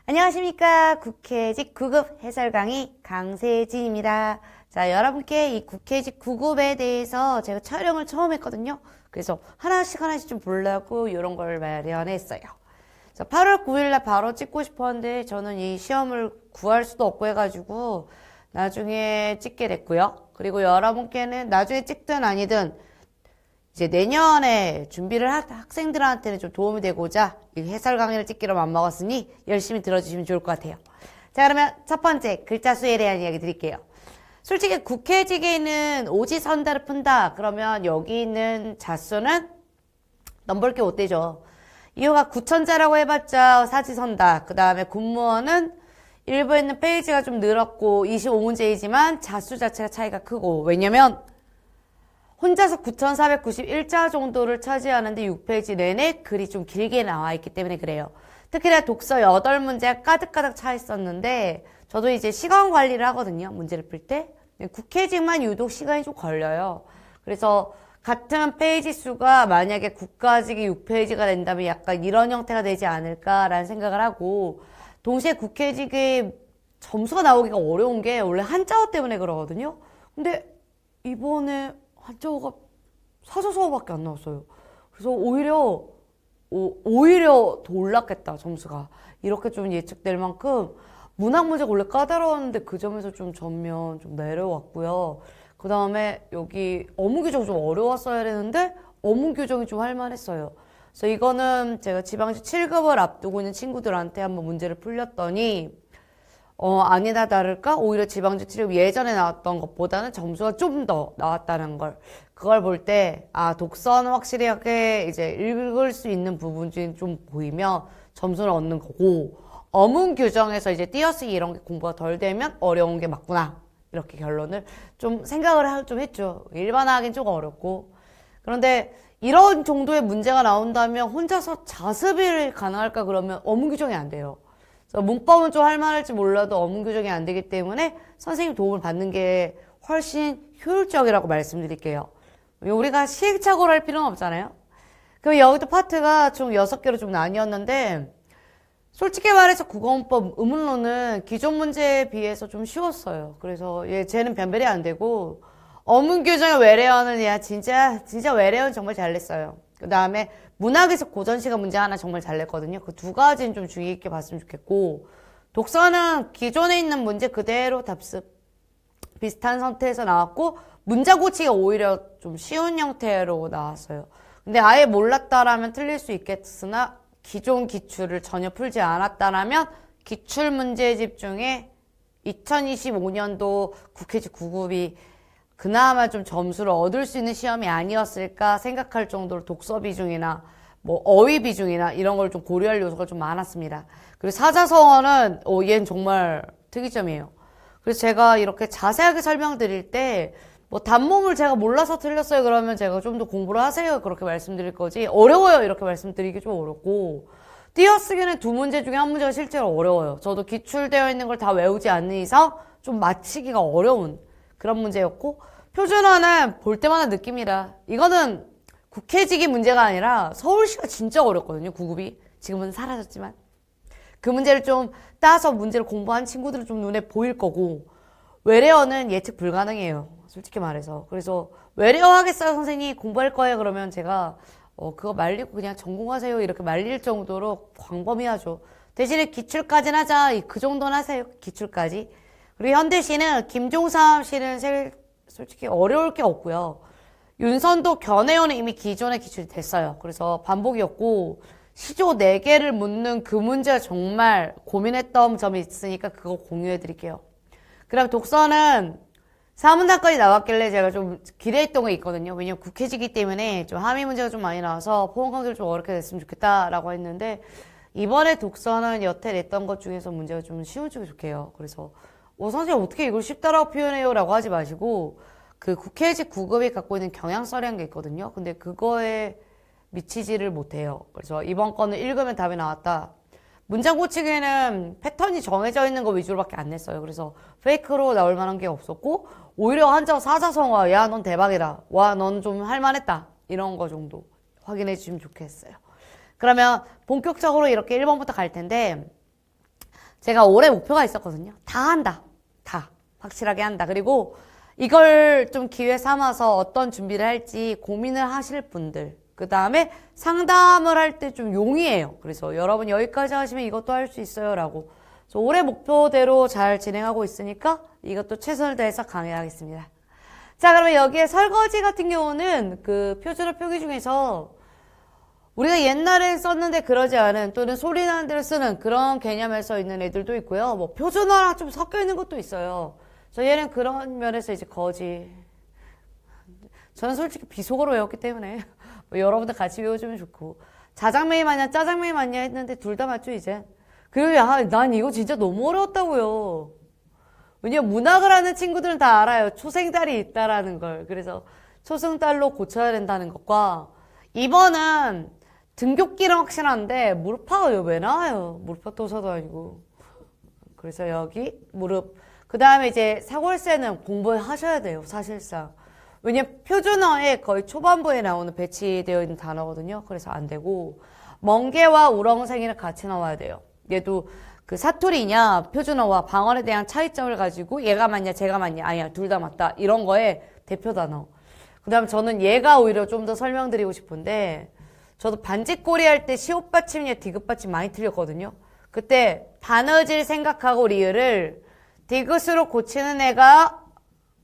안녕하십니까. 국회직 9급 해설 강의 강세진입니다. 자, 여러분께 이 국회직 9급에 대해서 제가 촬영을 처음 했거든요. 그래서 하나씩 좀 보려고 이런 걸 마련했어요. 자, 8월 9일날 바로 찍고 싶었는데 저는 이 시험을 구할 수도 없고 해가지고 나중에 찍게 됐고요. 그리고 여러분께는 나중에 찍든 아니든 이제 내년에 준비를 할 학생들한테는 좀 도움이 되고자 이 해설 강의를 찍기로 맘먹었으니 열심히 들어주시면 좋을 것 같아요. 자, 그러면 첫 번째 글자 수에 대한 이야기 드릴게요. 솔직히 국회직에 있는 오지선다를 푼다 그러면 여기 있는 자수는 넘볼 게 못 되죠. 이유가 9천자라고 해봤자 사지선다. 그 다음에 군무원은 일부에 있는 페이지가 좀 늘었고 25문제이지만 자수 자체가 차이가 크고, 왜냐면 혼자서 9,491자 정도를 차지하는데 6페이지 내내 글이 좀 길게 나와 있기 때문에 그래요. 특히나 독서 8문제가 가득가득 차 있었는데 저도 이제 시간 관리를 하거든요. 문제를 풀 때. 국회직만 유독 시간이 좀 걸려요. 그래서 같은 페이지 수가 만약에 국가직이 6페이지가 된다면 약간 이런 형태가 되지 않을까라는 생각을 하고, 동시에 국회직의 점수가 나오기가 어려운 게 원래 한자어 때문에 그러거든요. 근데 이번에 한자어가 사자성어밖에 안 나왔어요. 그래서 오히려 더 올랐겠다, 점수가. 이렇게 좀 예측될 만큼 문학 문제가 원래 까다로웠는데 그 점에서 좀 전면 좀 내려왔고요. 그 다음에 여기 어문 규정이 좀 어려웠어야 되는데 어문 규정이 좀 할만했어요. 그래서 이거는 제가 지방직 7급을 앞두고 있는 친구들한테 한번 문제를 풀렸더니 아니나 다를까 오히려 지방직 7급 예전에 나왔던 것보다는 점수가 좀 더 나왔다는 걸, 그걸 볼 때 독서는 확실하게 이제 읽을 수 있는 부분이 좀 보이면 점수를 얻는 거고, 어문 규정에서 이제 띄어쓰기 이런 게 공부가 덜 되면 어려운 게 맞구나, 이렇게 결론을 좀 생각을 좀 했죠. 일반화하기는 조금 어렵고. 그런데 이런 정도의 문제가 나온다면 혼자서 자습이 가능할까 그러면 어문 규정이 안 돼요. 그래서 문법은 좀 할만할지 몰라도 어문 규정이 안 되기 때문에 선생님 도움을 받는 게 훨씬 효율적이라고 말씀드릴게요. 우리가 시행착오를 할 필요는 없잖아요. 그럼 여기도 파트가 총 6개로 좀 나뉘었는데, 솔직히 말해서 국어문법 의문로는 기존 문제에 비해서 좀 쉬웠어요. 그래서 쟤는 변별이 안 되고, 어문 규정의 외래어는 진짜 외래어는 정말 잘 냈어요. 그 다음에 문학에서 고전시가 문제 하나 정말 잘 냈거든요. 그 두 가지는 좀 주의 있게 봤으면 좋겠고, 독서는 기존에 있는 문제 그대로 답습 비슷한 상태에서 나왔고, 문장 고치기가 오히려 좀 쉬운 형태로 나왔어요. 근데 아예 몰랐다라면 틀릴 수 있겠으나 기존 기출을 전혀 풀지 않았다라면 기출문제집 중에 2025년도 국회직 9급이 그나마 좀 점수를 얻을 수 있는 시험이 아니었을까 생각할 정도로 독서 비중이나 뭐 어휘 비중이나 이런 걸 좀 고려할 요소가 좀 많았습니다. 그리고 사자성어는 얘는 정말 특이점이에요. 그래서 제가 이렇게 자세하게 설명드릴 때 뭐 단모를 제가 몰라서 틀렸어요 그러면 제가 좀 더 공부를 하세요 그렇게 말씀드릴 거지, 어려워요 이렇게 말씀드리기 좀 어렵고, 띄어쓰기는 2문제 중에 1문제가 실제로 어려워요. 저도 기출되어 있는 걸 다 외우지 않는 이상 좀 맞히기가 어려운 그런 문제였고, 표준어는 볼 때마다 느낌이라, 이거는 국회직이 문제가 아니라 서울시가 진짜 어렵거든요. 9급이 지금은 사라졌지만 그 문제를 좀 따서 문제를 공부한 친구들은 좀 눈에 보일 거고, 외래어는 예측 불가능해요, 솔직히 말해서. 그래서 외래어 하겠어요 선생님, 공부할 거예요 그러면 제가 그거 말리고 그냥 전공하세요 이렇게 말릴 정도로 광범위하죠. 대신에 기출까지는 하자, 그 정도는 하세요, 기출까지. 그리고 현대시는 김종삼 씨는 솔직히 어려울 게 없고요. 윤선도 견해어는 이미 기존에 기출이 됐어요. 그래서 반복이었고, 시조 4개를 묻는 그 문제가 정말 고민했던 점이 있으니까 그거 공유해 드릴게요. 그럼 독서는 4문단까지 나왔길래 제가 좀 기대했던 게 있거든요. 왜냐면 국회직이기 때문에 좀 함의 문제가 좀 많이 나와서 포옹 강조를 좀 어렵게 냈으면 좋겠다라고 했는데, 이번에 독서는 여태 냈던 것 중에서 문제가 좀 쉬운 쪽이 좋게요. 그래서 선생님 어떻게 이걸 쉽다라고 표현해요 라고 하지 마시고, 그 국회직 9급이 갖고 있는 경향성이라는 게 있거든요. 근데 그거에 미치지를 못해요. 그래서 이번 거는 읽으면 답이 나왔다. 문장 고치기에는 패턴이 정해져 있는 거 위주로밖에 안 냈어요. 그래서 페이크로 나올 만한 게 없었고, 오히려 한자어 사자성어, 야 넌 대박이다, 와 넌 좀 할만했다, 이런 거 정도 확인해 주시면 좋겠어요. 그러면 본격적으로 이렇게 1번부터 갈 텐데, 제가 올해 목표가 있었거든요. 다 한다. 다. 확실하게 한다. 그리고 이걸 좀 기회 삼아서 어떤 준비를 할지 고민을 하실 분들. 그 다음에 상담을 할 때 좀 용이해요. 그래서 여러분 여기까지 하시면 이것도 할 수 있어요. 라고. 그래서 올해 목표대로 잘 진행하고 있으니까 이것도 최선을 다해서 강의하겠습니다. 자, 그러면 여기에 설거지 같은 경우는 그 표준어 표기 중에서 우리가 옛날에 썼는데 그러지 않은 또는 소리 나는 대로 쓰는 그런 개념에서 있는 애들도 있고요. 뭐 표준어랑 좀 섞여 있는 것도 있어요. 그래서 얘는 그런 면에서 이제 거지. 저는 솔직히 비속어로 외웠기 때문에 뭐 여러분들 같이 외워주면 좋고 자장면이 맞냐 짜장면이 맞냐 했는데 둘 다 맞죠 이제. 그리고 난 이거 진짜 너무 어려웠다고요. 왜냐면 문학을 하는 친구들은 다 알아요. 초생달이 있다라는 걸. 그래서 초승달로 고쳐야 된다는 것과 2번은 등굣길은 확실한데 무릎파가 왜 나와요? 무릎파 도서도 아니고. 그래서 여기 무릎. 그 다음에 이제 사골세는 공부하셔야 돼요. 사실상. 왜냐면 표준어에 거의 초반부에 나오는 배치되어 있는 단어거든요. 그래서 안 되고 멍게와 우렁생이는 같이 나와야 돼요. 얘도 그 사투리냐 표준어와 방언에 대한 차이점을 가지고 얘가 맞냐 제가 맞냐 아니야 둘 다 맞다 이런 거에 대표 단어. 그 다음 저는 얘가 오히려 좀 더 설명드리고 싶은데 저도 반지꼬리 할 때 시옷받침이냐 디귿받침 많이 틀렸거든요. 그때 바느질 생각하고 리을을 디귿으로 고치는 애가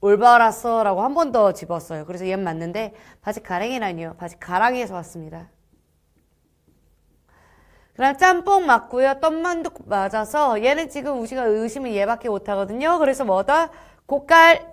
올바랐어 라고 한 번 더 집었어요. 그래서 얘는 맞는데 바지가랑이라니요. 바지가랑이에서 왔습니다. 그럼 짬뽕 맞고요. 떡만두 맞아서 얘는 지금 우리가 의심은 얘밖에 못하거든요. 그래서 뭐다? 꽃갈.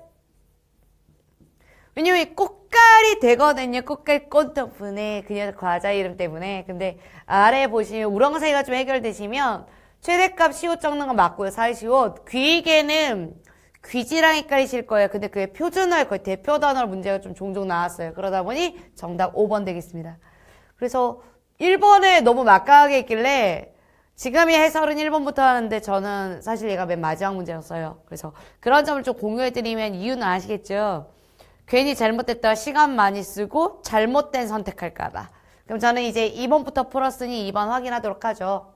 왜냐면 이 꽃갈이 되거든요. 꽃갈 꽃 덕분에 그녀 과자 이름 때문에. 근데 아래 보시면 우렁사이가 좀 해결되시면 최대값 시옷 적는 거 맞고요. 사이시옷. 귀개는 귀지랑 헷갈리실 거예요. 근데 그게 표준어일 거예요. 대표 단어로 문제가 좀 종종 나왔어요. 그러다 보니 정답 5번 되겠습니다. 그래서 1번에 너무 막강하게 있길래 지금이 해설은 1번부터 하는데 저는 사실 얘가 맨 마지막 문제였어요. 그래서 그런 점을 좀 공유해드리면 이유는 아시겠죠? 괜히 잘못됐다가 시간 많이 쓰고 잘못된 선택할까봐. 그럼 저는 이제 2번부터 풀었으니 2번 확인하도록 하죠.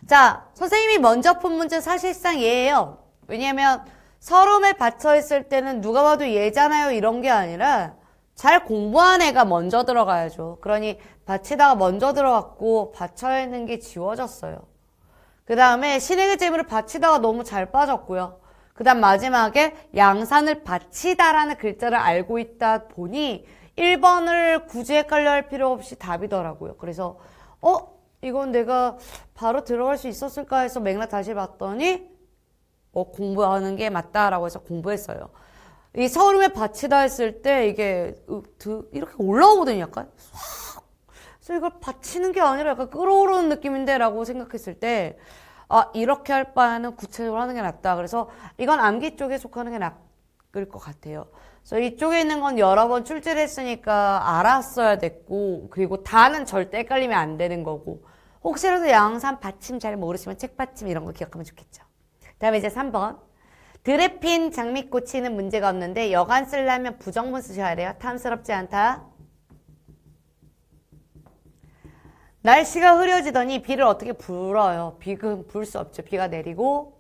자, 선생님이 먼저 푼 문제 사실상 얘예요. 왜냐면 서름에 받쳐 있을 때는 누가 봐도 얘잖아요 이런 게 아니라 잘 공부한 애가 먼저 들어가야죠. 그러니 받치다가 먼저 들어갔고 받쳐 있는 게 지워졌어요. 그 다음에 신행의 재미를 받치다가 너무 잘 빠졌고요. 그 다음 마지막에 양산을 받치다라는 글자를 알고 있다 보니 1번을 굳이 헷갈려 할 필요 없이 답이더라고요. 그래서 이건 내가 바로 들어갈 수 있었을까 해서 맥락 다시 봤더니 공부하는 게 맞다라고 해서 공부했어요. 이 서름에 받치다 했을 때 이게 이렇게 올라오거든요. 약간 그래서 이걸 받치는 게 아니라 약간 끌어오르는 느낌인데 라고 생각했을 때 이렇게 할 바에는 구체적으로 하는 게 낫다. 그래서 이건 암기 쪽에 속하는 게 낫을 것 같아요. 그래서 이쪽에 있는 건 여러 번 출제를 했으니까 알았어야 됐고 그리고 다는 절대 헷갈리면 안 되는 거고 혹시라도 양산 받침 잘 모르시면 책 받침 이런 거 기억하면 좋겠죠. 다음에 이제 3번. 들에 핀 장미꽃이는 문제가 없는데 여간 쓰려면 부정문 쓰셔야 돼요. 탐스럽지 않다. 날씨가 흐려지더니 비를 어떻게 불어요. 비는 불 수 없죠. 비가 내리고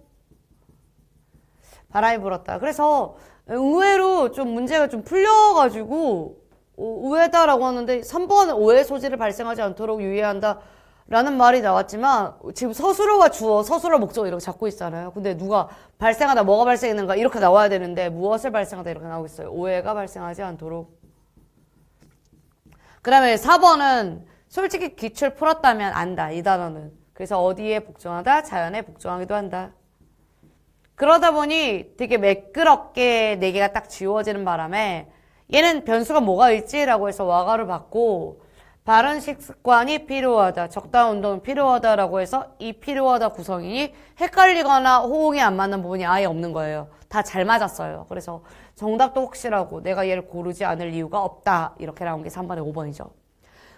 바람이 불었다. 그래서 의외로 좀 문제가 좀 풀려가지고 의외다라고 하는데 3번은 오해 소지를 발생하지 않도록 유의한다. 라는 말이 나왔지만 지금 서술어와 주어, 서술어 목적어 이렇게 잡고 있잖아요. 근데 누가 발생하다 뭐가 발생했는가 이렇게 나와야 되는데 무엇을 발생하다 이렇게 나오고 있어요. 오해가 발생하지 않도록. 그 다음에 4번은 솔직히 기출 풀었다면 안다. 이 단어는. 그래서 어디에 복종하다? 자연에 복종하기도 한다. 그러다 보니 되게 매끄럽게 4개가 딱 지워지는 바람에 얘는 변수가 뭐가 있지라고 해서 와가를 받고 바른 식습관이 필요하다. 적당한 운동은 필요하다라고 해서 이 필요하다 구성이 헷갈리거나 호응이 안 맞는 부분이 아예 없는 거예요. 다 잘 맞았어요. 그래서 정답도 확실하고 내가 얘를 고르지 않을 이유가 없다. 이렇게 나온 게 3번에 5번이죠.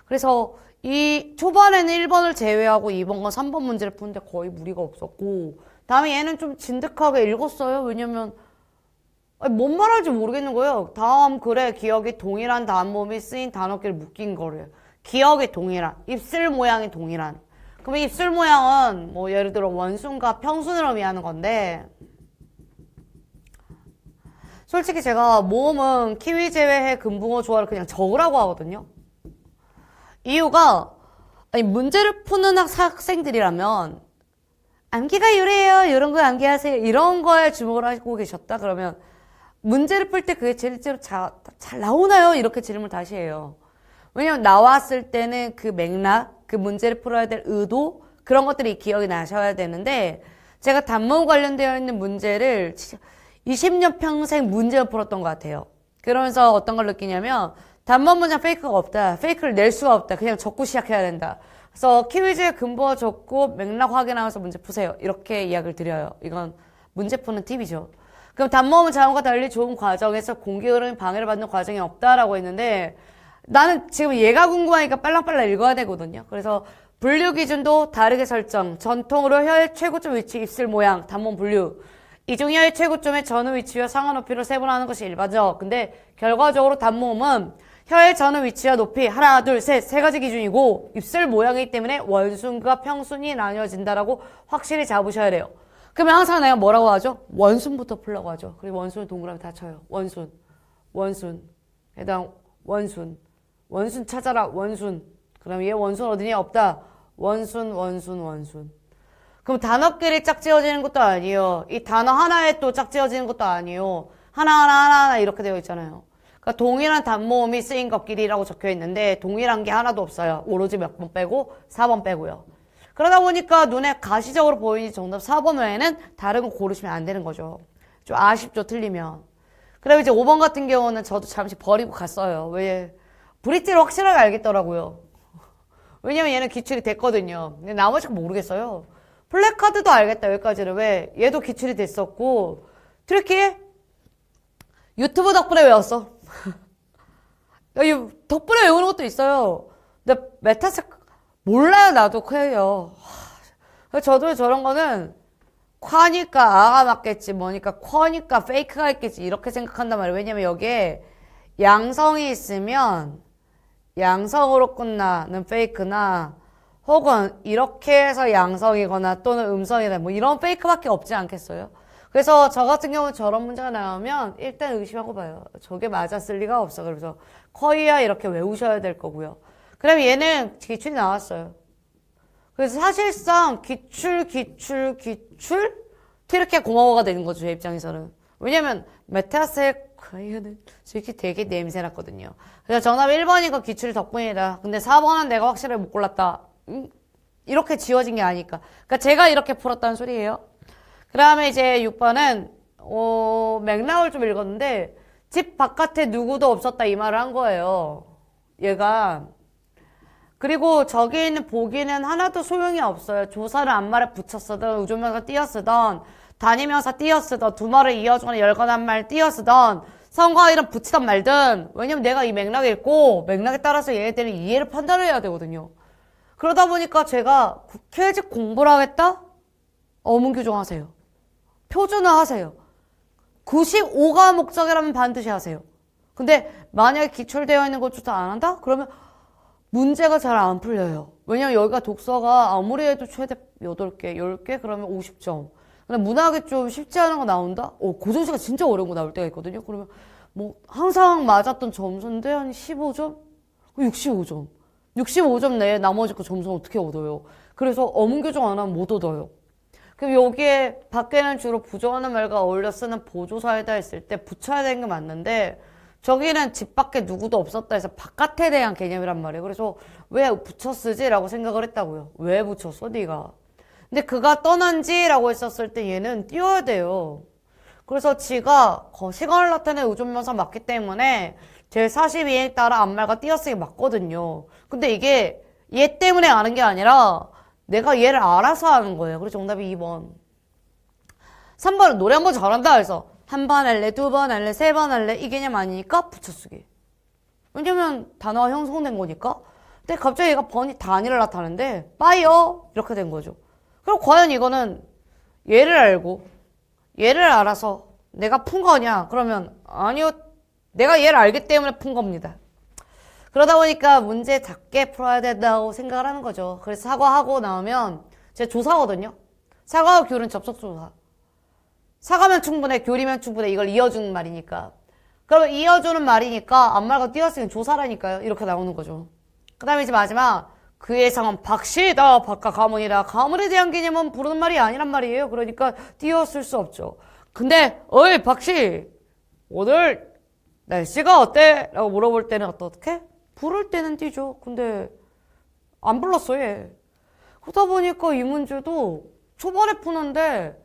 그래서 이 초반에는 1번을 제외하고 2번과 3번 문제를 푸는데 거의 무리가 없었고 다음에 얘는 좀 진득하게 읽었어요. 왜냐면 뭔 말할지 모르겠는 거예요. 다음 글에 기억이 동일한 다음 몸이 쓰인 단어끼리 묶인 거래요. 기억이 동일한, 입술 모양이 동일한. 그럼 입술 모양은 뭐 예를 들어 원순과 평순을 의미하는 건데 솔직히 제가 모음은 키위 제외해 금붕어 조화를 그냥 적으라고 하거든요. 이유가 아니 문제를 푸는 학생들이라면 암기가 유리해요. 이런 거 암기하세요. 이런 거에 주목을 하고 계셨다. 그러면 문제를 풀 때 그게 실제로 잘 나오나요? 이렇게 질문을 다시 해요. 왜냐면 나왔을 때는 그 맥락, 그 문제를 풀어야 될 의도 그런 것들이 기억이 나셔야 되는데 제가 단모음 관련되어 있는 문제를 20년 평생 문제를 풀었던 것 같아요. 그러면서 어떤 걸 느끼냐면 단모음 문장 페이크가 없다. 페이크를 낼 수가 없다. 그냥 적고 시작해야 된다. 그래서 키위즈에 근거 적고 맥락 확인하면서 문제 푸세요. 이렇게 이야기를 드려요. 이건 문제 푸는 팁이죠. 그럼 단모음은 자음과 달리 좋은 과정에서 공기 흐름이 방해를 받는 과정이 없다라고 했는데 나는 지금 얘가 궁금하니까 빨랑빨랑 읽어야 되거든요. 그래서 분류 기준도 다르게 설정. 전통으로 혀의 최고점 위치, 입술 모양, 단모음 분류. 이중 혀의 최고점의 전후 위치와 상하 높이로 세분화하는 것이 일반적. 근데 결과적으로 단모음은 혀의 전후 위치와 높이 하나, 둘, 셋, 세 가지 기준이고 입술 모양이기 때문에 원순과 평순이 나뉘어진다라고 확실히 잡으셔야 돼요. 그러면 항상 내가 뭐라고 하죠? 원순부터 풀라고 하죠. 그리고 원순을 동그라미 다 쳐요. 원순, 원순, 해당 원순, 원순 찾아라. 원순. 그럼 얘 원순 어디냐? 없다. 원순, 원순, 원순. 그럼 단어끼리 짝지어지는 것도 아니에요. 이 단어 하나에 또 짝지어지는 것도 아니에요. 하나 이렇게 되어 있잖아요. 그러니까 동일한 단모음이 쓰인 것끼리라고 적혀 있는데 동일한 게 하나도 없어요. 오로지 몇 번 빼고 4번 빼고요. 그러다 보니까 눈에 가시적으로 보이니 정답 4번 외에는 다른 거 고르시면 안 되는 거죠. 좀 아쉽죠, 틀리면. 그리고 이제 5번 같은 경우는 저도 잠시 버리고 갔어요. 왜? 브릿지를 확실하게 알겠더라고요. 왜냐면 얘는 기출이 됐거든요. 근데 나머지는 모르겠어요. 플래카드도 알겠다, 여기까지는. 왜? 얘도 기출이 됐었고, 트리키? 유튜브 덕분에 외웠어. 덕분에 외우는 것도 있어요. 근데 메타색, 몰라요, 나도 커요. 저도 저런 거는, 콰니까 아가 맞겠지, 뭐니까, 쿼니까 페이크가 있겠지, 이렇게 생각한단 말이에요. 왜냐면 여기에 양성이 있으면, 양성으로 끝나는 페이크나, 혹은 이렇게 해서 양성이거나 또는 음성이나 뭐 이런 페이크밖에 없지 않겠어요? 그래서 저 같은 경우는 저런 문제가 나오면 일단 의심하고 봐요. 저게 맞았을 리가 없어. 그래서 커이야 이렇게 외우셔야 될 거고요. 그럼 얘는 기출이 나왔어요. 그래서 사실상 기출 이렇게 고마워가 되는 거죠. 제 입장에서는. 왜냐면 메타색 커이어는 솔직히 되게 냄새났거든요. 그래서 정답 1번이니까 기출 덕분이다. 근데 4번은 내가 확실히 못 골랐다. 이렇게 지워진 게 아니까. 그러니까 제가 이렇게 풀었다는 소리예요. 그 다음에 이제 6번은 맥락을 좀 읽었는데 집 바깥에 누구도 없었다 이 말을 한 거예요. 얘가. 그리고 저기 있는 보기는 하나도 소용이 없어요. 조사를 앞말에 붙였으던 의존명사 띄어쓰던 단위명사 띄어쓰던 두 말을 이어주거나 열거나 한 말 띄어쓰던 성과 이름 붙이던 말든 왜냐면 내가 이 맥락을 읽고 맥락에 따라서 얘네들은 이해를 판단을 해야 되거든요. 그러다 보니까 제가 국회직 공부를 하겠다? 어문교정 하세요. 표준화 하세요. 95가 목적이라면 반드시 하세요. 근데 만약에 기출되어 있는 것조차 안 한다? 그러면 문제가 잘 안 풀려요. 왜냐면 여기가 독서가 아무리 해도 최대 8개, 10개? 그러면 50점. 근데 문학이 좀 쉽지 않은 거 나온다? 고정시가 진짜 어려운 거 나올 때가 있거든요. 그러면 뭐 항상 맞았던 점수인데 한 15점? 65점. 65점 내에 나머지 거 점수는 어떻게 얻어요? 그래서 어문교정 안 하면 못 얻어요. 그럼 여기에 밖에는 주로 부정하는 말과 어울려 쓰는 보조사에다 했을 때 붙여야 되는 게 맞는데 저기는 집 밖에 누구도 없었다 해서 바깥에 대한 개념이란 말이에요. 그래서 왜 붙여 쓰지? 라고 생각을 했다고요. 왜 붙였어? 네가. 근데 그가 떠난지? 라고 했었을 때 얘는 띄워야 돼요. 그래서 지가 시간을 나타내는 의존명사 맞기 때문에 제42에 따라 앞말과 띄어쓰기 맞거든요. 근데 이게 얘 때문에 아는 게 아니라 내가 얘를 알아서 하는 거예요. 그래서 정답이 2번. 3번은 노래 한 번 잘한다 해서 한 번 할래, 두 번 할래, 세 번 할래 이 개념 아니니까 붙여쓰기. 왜냐면 단어가 형성된 거니까. 근데 갑자기 얘가 단위를 나타내는데 빠이어 이렇게 된 거죠. 그럼 과연 이거는 얘를 알고 얘를 알아서 내가 푼 거냐? 그러면 아니요. 내가 얘를 알기 때문에 푼 겁니다. 그러다 보니까 문제 작게 풀어야 된다고 생각을 하는 거죠. 그래서 사과하고 나오면 제 조사거든요. 사과와 귤은 접속조사. 사과면 충분해, 귤이면 충분해. 이걸 이어주는 말이니까. 그러면 이어주는 말이니까 아무 말과 띄었으니 조사라니까요. 이렇게 나오는 거죠. 그 다음에 이제 마지막 그 예상은 박씨다, 박과 가문이다. 가문에 대한 개념은 부르는 말이 아니란 말이에요. 그러니까 띄었을 수 없죠. 근데 어이 박씨 오늘 날씨가 어때? 라고 물어볼 때는 어떻게? 부를 때는 띄죠. 근데 안 불렀어 얘. 그러다 보니까 이 문제도 초반에 푸는데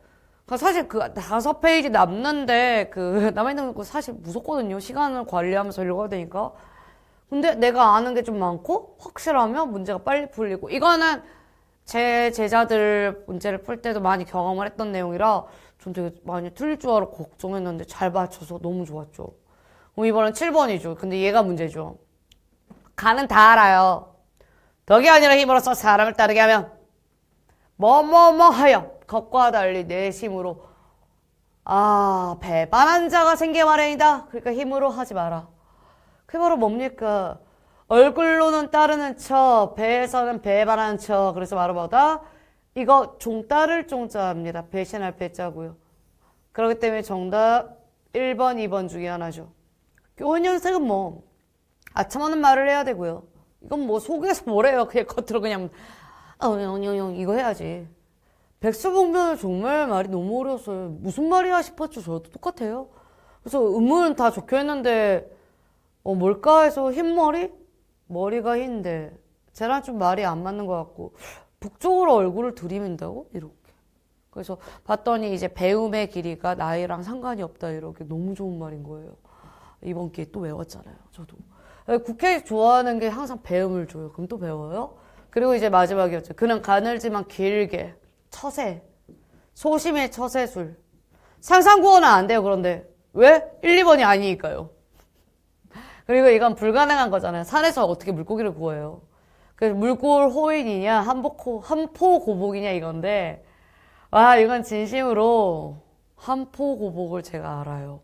사실 그 5페이지 남는데 그 남아있는 거 사실 무섭거든요. 시간을 관리하면서 읽어야 되니까. 근데 내가 아는 게 좀 많고 확실하면 문제가 빨리 풀리고 이거는 제 제자들 문제를 풀 때도 많이 경험을 했던 내용이라 전 되게 많이 틀릴 줄 알고 걱정했는데 잘 맞춰서 너무 좋았죠. 그럼 이번엔 7번이죠. 근데 얘가 문제죠. 가는 다 알아요. 덕이 아니라 힘으로써 사람을 따르게 하면 뭐뭐뭐 하여 것과 달리 내심으로 배반한 자가 생겨 마련이다. 그러니까 힘으로 하지 마라. 그게 바로 뭡니까? 얼굴로는 따르는 척, 배에서는 배반하는 척. 그래서 바로 뭐다? 이거 종 따를 종자입니다. 배신할 배자고요. 그렇기 때문에 정답 1번, 2번 중에 하나죠. 교훈연색은 뭐 아첨하는 말을 해야 되고요. 이건 뭐 속에서 뭐래요. 그냥 겉으로 그냥 이거 해야지. 백수봉변은 정말 말이 너무 어려웠어요. 무슨 말이야 싶었죠. 저도 똑같아요. 그래서 음은 다 적혀있는데 뭘까 해서 흰머리? 머리가 흰데 쟤랑 좀 말이 안 맞는 것 같고 북쪽으로 얼굴을 들이민다고? 이렇게. 그래서 봤더니 이제 배움의 길이가 나이랑 상관이 없다 이렇게 너무 좋은 말인 거예요. 이번 기회에 또 외웠잖아요. 저도. 국회 좋아하는 게 항상 배움을 줘요. 그럼 또 배워요? 그리고 이제 마지막이었죠. 그는 가늘지만 길게 처세. 소심의 처세술. 상상구어는 안 돼요. 그런데 왜? 1, 2번이 아니니까요. 그리고 이건 불가능한 거잖아요. 산에서 어떻게 물고기를 구워요. 그래서 물골 호인이냐 한포고복이냐 이건데 와 이건 진심으로 한포고복을 제가 알아요.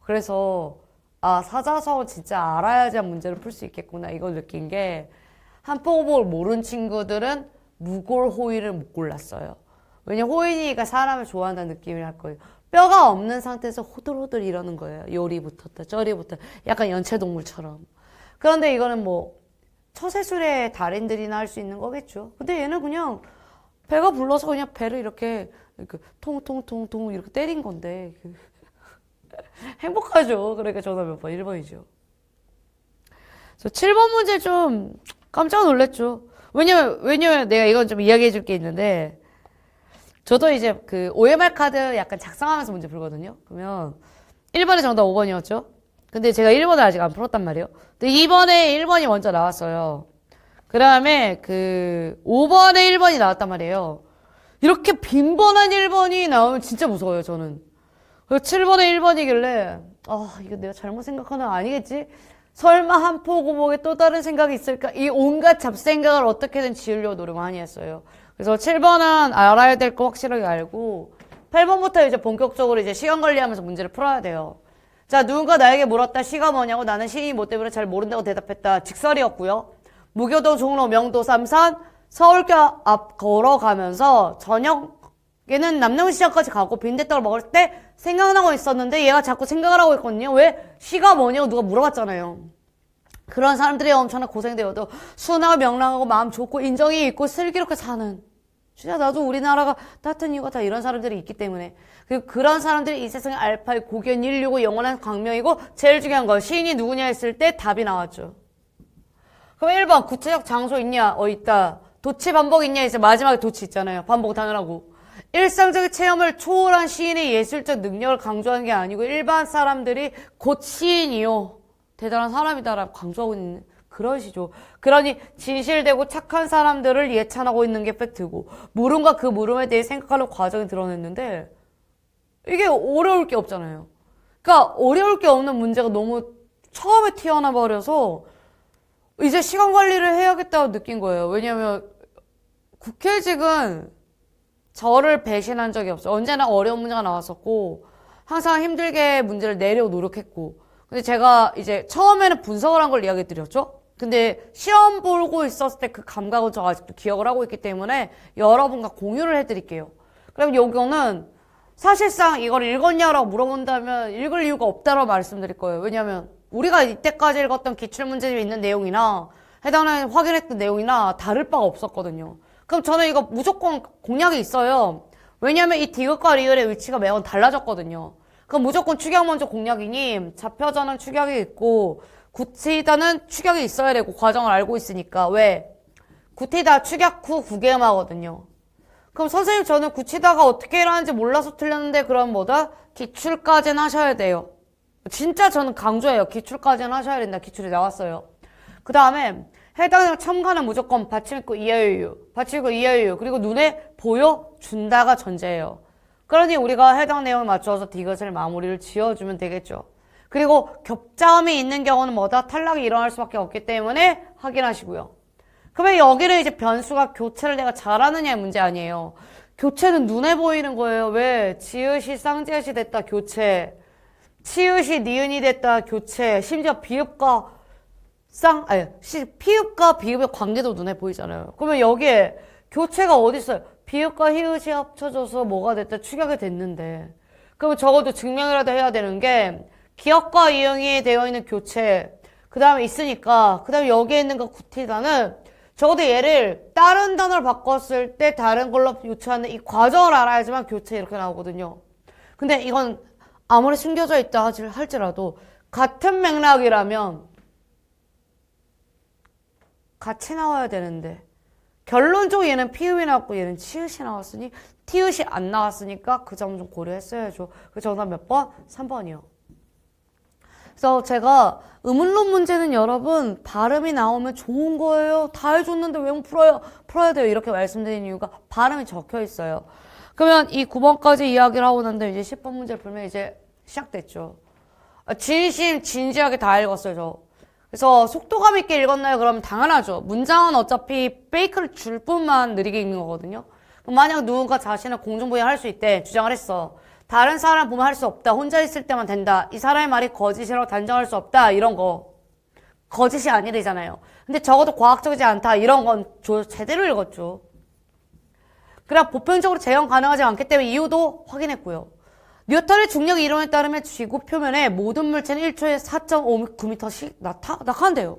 그래서 사자성어 진짜 알아야지 문제를 풀 수 있겠구나 이걸 느낀 게 한포고복을 모르는 친구들은 무골 호인을 못 골랐어요. 왜냐면 호인이가 사람을 좋아한다는 느낌을 할 거예요. 뼈가 없는 상태에서 호들호들 이러는 거예요. 요리 붙었다 저리 붙었다 약간 연체동물처럼. 그런데 이거는 뭐 처세술의 달인들이나 할 수 있는 거겠죠. 근데 얘는 그냥 배가 불러서 그냥 배를 이렇게 통통통통 이렇게 때린 건데 행복하죠. 그러니까 전화 몇 번 1번이죠. 그래서 7번 문제 좀 깜짝 놀랐죠. 왜냐면 내가 이건 좀 이야기해 줄 게 있는데 저도 이제 그 OMR 카드 약간 작성하면서 문제 풀거든요. 그러면 1번에 정답 5번이었죠. 근데 제가 1번을 아직 안 풀었단 말이에요. 근데 2번에 1번이 먼저 나왔어요. 그 다음에 그 5번에 1번이 나왔단 말이에요. 이렇게 빈번한 1번이 나오면 진짜 무서워요, 저는. 그리고 7번에 1번이길래 이거 내가 잘못 생각하는 거 아니겠지? 설마 한포고목에 또 다른 생각이 있을까? 이 온갖 잡생각을 어떻게든 지으려고 노력 많이 했어요. 그래서 7번은 알아야 될 거 확실하게 알고 8번부터 이제 본격적으로 이제 시간 관리하면서 문제를 풀어야 돼요. 자, 누군가 나에게 물었다. 시가 뭐냐고. 나는 시이 뭐 때문에 잘 모른다고 대답했다. 직설이었고요. 무교동, 종로, 명도, 삼산, 서울교 앞 걸어가면서 저녁에는 남릉시장까지 가고 빈대떡을 먹을 때 생각나고 있었는데 얘가 자꾸 생각을 하고 있거든요. 왜? 시가 뭐냐고 누가 물어봤잖아요. 그런 사람들이 엄청나 고생되어도 순하고 명랑하고 마음 좋고 인정이 있고 슬기롭게 사는 진짜 나도 우리나라가 따뜻한 이유가 다 이런 사람들이 있기 때문에 그리고 그런 사람들이 이 세상의 알파의 고견 인류고 영원한 광명이고 제일 중요한 거 시인이 누구냐 했을 때 답이 나왔죠. 그럼 1번 구체적 장소 있냐? 있다. 도치 반복 있냐? 이제 마지막에 도치 있잖아요. 반복 당연하고 일상적인 체험을 초월한 시인의 예술적 능력을 강조하는 게 아니고 일반 사람들이 곧 시인이요 대단한 사람이다라고 강조하고 있는 그런 시죠. 그러니 진실되고 착한 사람들을 예찬하고 있는 게 팩트고 물음과 그 물음에 대해 생각하는 과정이 드러냈는데 이게 어려울 게 없잖아요. 그러니까 어려울 게 없는 문제가 너무 처음에 튀어나와 버려서 이제 시간 관리를 해야겠다고 느낀 거예요. 왜냐하면 국회직은 저를 배신한 적이 없어요. 언제나 어려운 문제가 나왔었고 항상 힘들게 문제를 내려고 노력했고 근데 제가 이제 처음에는 분석을 한 걸 이야기 드렸죠? 근데 시험 보고 있었을 때 그 감각은 저 아직도 기억을 하고 있기 때문에 여러분과 공유를 해드릴게요. 그럼 요거는 사실상 이걸 읽었냐라고 물어본다면 읽을 이유가 없다라고 말씀드릴 거예요. 왜냐하면 우리가 이때까지 읽었던 기출문제집에 있는 내용이나 해당하는 확인했던 내용이나 다를 바가 없었거든요. 그럼 저는 이거 무조건 공략이 있어요. 왜냐하면 이 디귿과 리을의 위치가 매번 달라졌거든요. 그럼 무조건 추격 먼저 공략이니 좌표전은 추격이 있고 구티다는 추격이 있어야 되고 과정을 알고 있으니까. 왜? 구티다 추격 후 구개음하거든요. 그럼 선생님 저는 구치다가 어떻게 일하는지 몰라서 틀렸는데 그럼 뭐다? 기출까지는 하셔야 돼요. 진짜 저는 강조해요. 기출까지는 하셔야 된다. 기출이 나왔어요. 그 다음에 해당 첨가는 무조건 받침 있고 이하유유, 받침 있고 이하유유, 그리고 눈에 보여준다가 전제예요. 그러니 우리가 해당 내용에 맞춰서 디귿을 마무리를 지어주면 되겠죠. 그리고 격자음이 있는 경우는 뭐다? 탈락이 일어날 수밖에 없기 때문에 확인하시고요. 그러면 여기를 이제 변수가 교체를 내가 잘하느냐의 문제 아니에요. 교체는 눈에 보이는 거예요. 왜? 지읒이 쌍지읒이 됐다, 교체. 치읒이 니은이 됐다, 교체. 심지어 비읍과 피읍과 비읍의 관계도 눈에 보이잖아요. 그러면 여기에 교체가 어디 있어요? 비읍과 히읗이 합쳐져서 뭐가 됐다, 추격이 됐는데. 그러면 적어도 증명이라도 해야 되는 게 기역과 이응이 되어 있는 교체. 그 다음에 있으니까. 그 다음에 여기에 있는 거 구티다는 적어도 얘를 다른 단어로 바꿨을 때 다른 걸로 교체하는 이 과정을 알아야지만 교체 이렇게 나오거든요. 근데 이건 아무리 숨겨져 있다 할지라도 같은 맥락이라면 같이 나와야 되는데 결론적으로 얘는 피읍이 나왔고 얘는 치읓이 나왔으니 티읕이 안 나왔으니까 그 점 좀 고려했어야죠. 그 정답 몇 번? 3번이요. 그래서 제가 의문론 문제는 여러분 발음이 나오면 좋은 거예요. 다 해줬는데 왜 못 풀어요? 풀어야 돼요. 이렇게 말씀드린 이유가 발음이 적혀 있어요. 그러면 이 9번까지 이야기를 하고 난데 이제 10번 문제를 풀면 이제 시작됐죠. 진심 진지하게 다 읽었어요. 저. 그래서 속도감 있게 읽었나요? 그러면 당연하죠. 문장은 어차피 페이크를 줄 뿐만 느리게 읽는 거거든요. 만약 누군가 자신을 공중부양할 수 있대 주장을 했어. 다른 사람 보면 할 수 없다. 혼자 있을 때만 된다. 이 사람의 말이 거짓이라고 단정할 수 없다. 이런 거. 거짓이 아니래잖아요. 근데 적어도 과학적이지 않다. 이런 건 제대로 읽었죠. 그래야 보편적으로 재현 가능하지 않기 때문에 이유도 확인했고요. 뉴턴의 중력 이론에 따르면 지구 표면에 모든 물체는 1초에 4.5m9m씩 낙하한대요.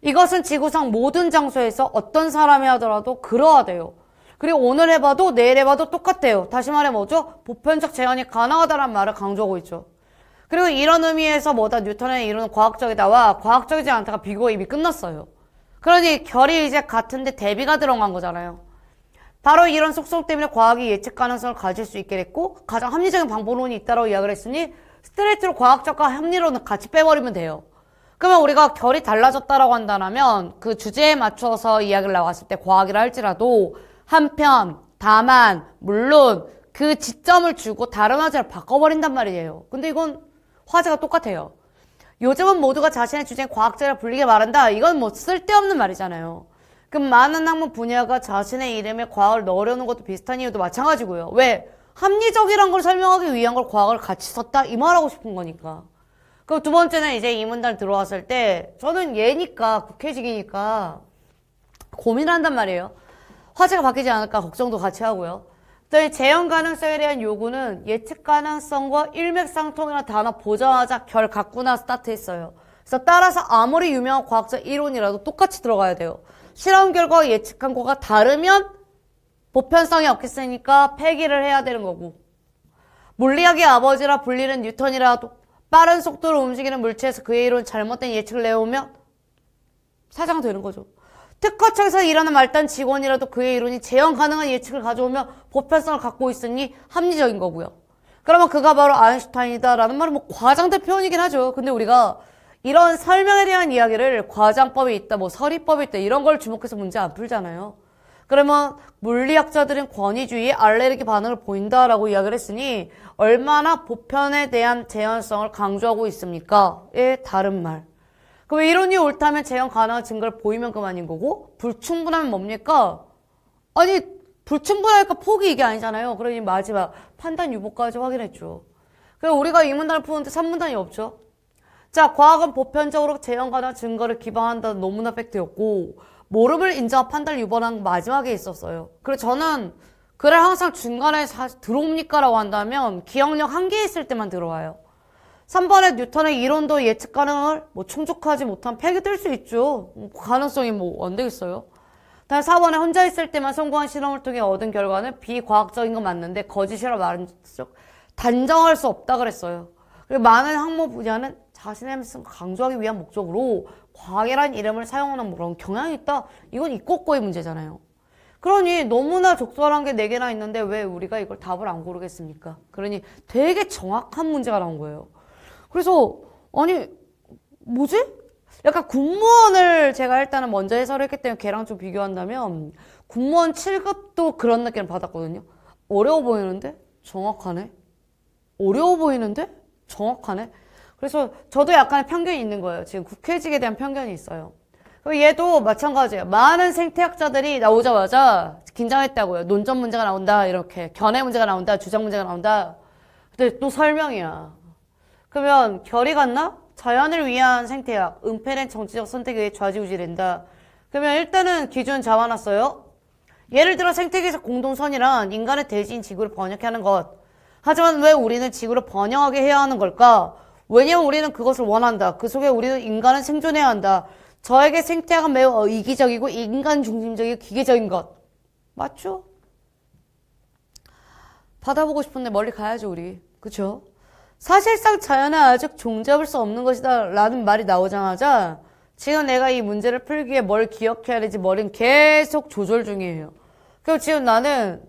이것은 지구상 모든 장소에서 어떤 사람이 하더라도 그러하대요. 그리고 오늘 해봐도 내일 해봐도 똑같대요. 다시 말해 뭐죠? 보편적 재현이 가능하다는 말을 강조하고 있죠. 그리고 이런 의미에서 뭐다? 뉴턴의 이론은 과학적이다와 과학적이지 않다가 비교가 이미 끝났어요. 그러니 결이 이제 같은데 대비가 들어간 거잖아요. 바로 이런 속성 때문에 과학이 예측 가능성을 가질 수 있게 됐고 가장 합리적인 방법론이 있다고 이야기를 했으니 스트레이트로 과학적과 합리론을 같이 빼버리면 돼요. 그러면 우리가 결이 달라졌다라고 한다면 그 주제에 맞춰서 이야기를 나왔을 때 과학이라 할지라도 한편, 다만, 물론 그 지점을 주고 다른 화제를 바꿔버린단 말이에요. 근데 이건 화제가 똑같아요. 요즘은 모두가 자신의 주제에 과학자를 불리게 말한다. 이건 뭐 쓸데없는 말이잖아요. 그럼 많은 학문 분야가 자신의 이름에 과학을 넣으려는 것도 비슷한 이유도 마찬가지고요. 왜? 합리적이란 걸 설명하기 위한 걸 과학을 같이 썼다? 이 말하고 싶은 거니까. 그럼 두 번째는 이제 이 문단 들어왔을 때 저는 얘니까 국회직이니까 고민한단 말이에요. 화제가 바뀌지 않을까 걱정도 같이 하고요. 또 재현 가능성에 대한 요구는 예측 가능성과 일맥상통이라는 단어 보자마자 결 갖구나 스타트했어요. 그래서 따라서 아무리 유명한 과학적 이론이라도 똑같이 들어가야 돼요. 실험 결과와 예측한 거가 다르면 보편성이 없겠으니까 폐기를 해야 되는 거고 물리학의 아버지라 불리는 뉴턴이라도 빠른 속도로 움직이는 물체에서 그의 이론 잘못된 예측을 내오면 사장되는 거죠. 특허청에서 일하는 말단 직원이라도 그의 이론이 재현 가능한 예측을 가져오면 보편성을 갖고 있으니 합리적인 거고요. 그러면 그가 바로 아인슈타인이다라는 말은 뭐 과장된 표현이긴 하죠. 근데 우리가 이런 설명에 대한 이야기를 과장법이 있다, 뭐 서리법이 있다 이런 걸 주목해서 문제 안 풀잖아요. 그러면 물리학자들은 권위주의, 알레르기 반응을 보인다라고 이야기를 했으니 얼마나 보편에 대한 재현성을 강조하고 있습니까?의 다른 말. 그럼 이론이 옳다면 재현 가능한 증거를 보이면 그만인 거고 불충분하면 뭡니까? 아니 불충분하니까 포기 이게 아니잖아요. 그러니 마지막 판단 유보까지 확인했죠. 그래서 우리가 이 문단을 푸는데 3문단이 없죠. 자, 과학은 보편적으로 재현과나 증거를 기반한다는 너무나 팩트였고 모름을 인정한 판단을 유발한 마지막에 있었어요. 그래서 저는 글을 항상 중간에 들어옵니까? 라고 한다면 기억력 한계에 있을 때만 들어와요. 3번에 뉴턴의 이론도 예측 가능을 충족하지 못한 팩이 뜰 수 있죠. 가능성이 안 되겠어요. 다음 4번에 혼자 있을 때만 성공한 실험을 통해 얻은 결과는 비과학적인 건 맞는데 거짓이라 말은 단정할 수 없다 그랬어요. 그리고 많은 학문 분야는 자신의 힘을 강조하기 위한 목적으로 과학이라는 이름을 사용하는 그런 경향이 있다. 이건 이꼬꼬의 문제잖아요. 그러니 너무나 적절한 게 4개나 있는데 왜 우리가 이걸 답을 안 고르겠습니까? 그러니 되게 정확한 문제가 나온 거예요. 그래서 아니 뭐지? 약간 군무원을 제가 일단은 먼저 해설을 했기 때문에 걔랑 좀 비교한다면 군무원 7급도 그런 느낌을 받았거든요. 어려워 보이는데 정확하네. 어려워 보이는데 정확하네. 그래서 저도 약간의 편견이 있는 거예요. 지금 국회직에 대한 편견이 있어요. 얘도 마찬가지예요. 많은 생태학자들이 나오자마자 긴장했다고요. 논점 문제가 나온다. 이렇게 견해 문제가 나온다. 주장 문제가 나온다. 근데 또 설명이야. 그러면 결이 같나? 자연을 위한 생태학, 은폐된 정치적 선택에 의해 좌지우지된다. 그러면 일단은 기준 잡아놨어요. 예를 들어 생태계에서 공동선이란 인간의 대지인 지구를 번역해 하는 것. 하지만 왜 우리는 지구를 번영하게 해야 하는 걸까? 왜냐면 우리는 그것을 원한다. 그 속에 우리는 인간은 생존해야 한다. 저에게 생태학은 매우 이기적이고 인간 중심적이고 기계적인 것. 맞죠? 받아보고 싶은데 멀리 가야죠, 우리. 그쵸? 사실상 자연은 아직 존재할 수 없는 것이다 라는 말이 나오자마자 지금 내가 이 문제를 풀기 위해 뭘 기억해야 되지 머리는 계속 조절 중이에요. 그리고 지금 나는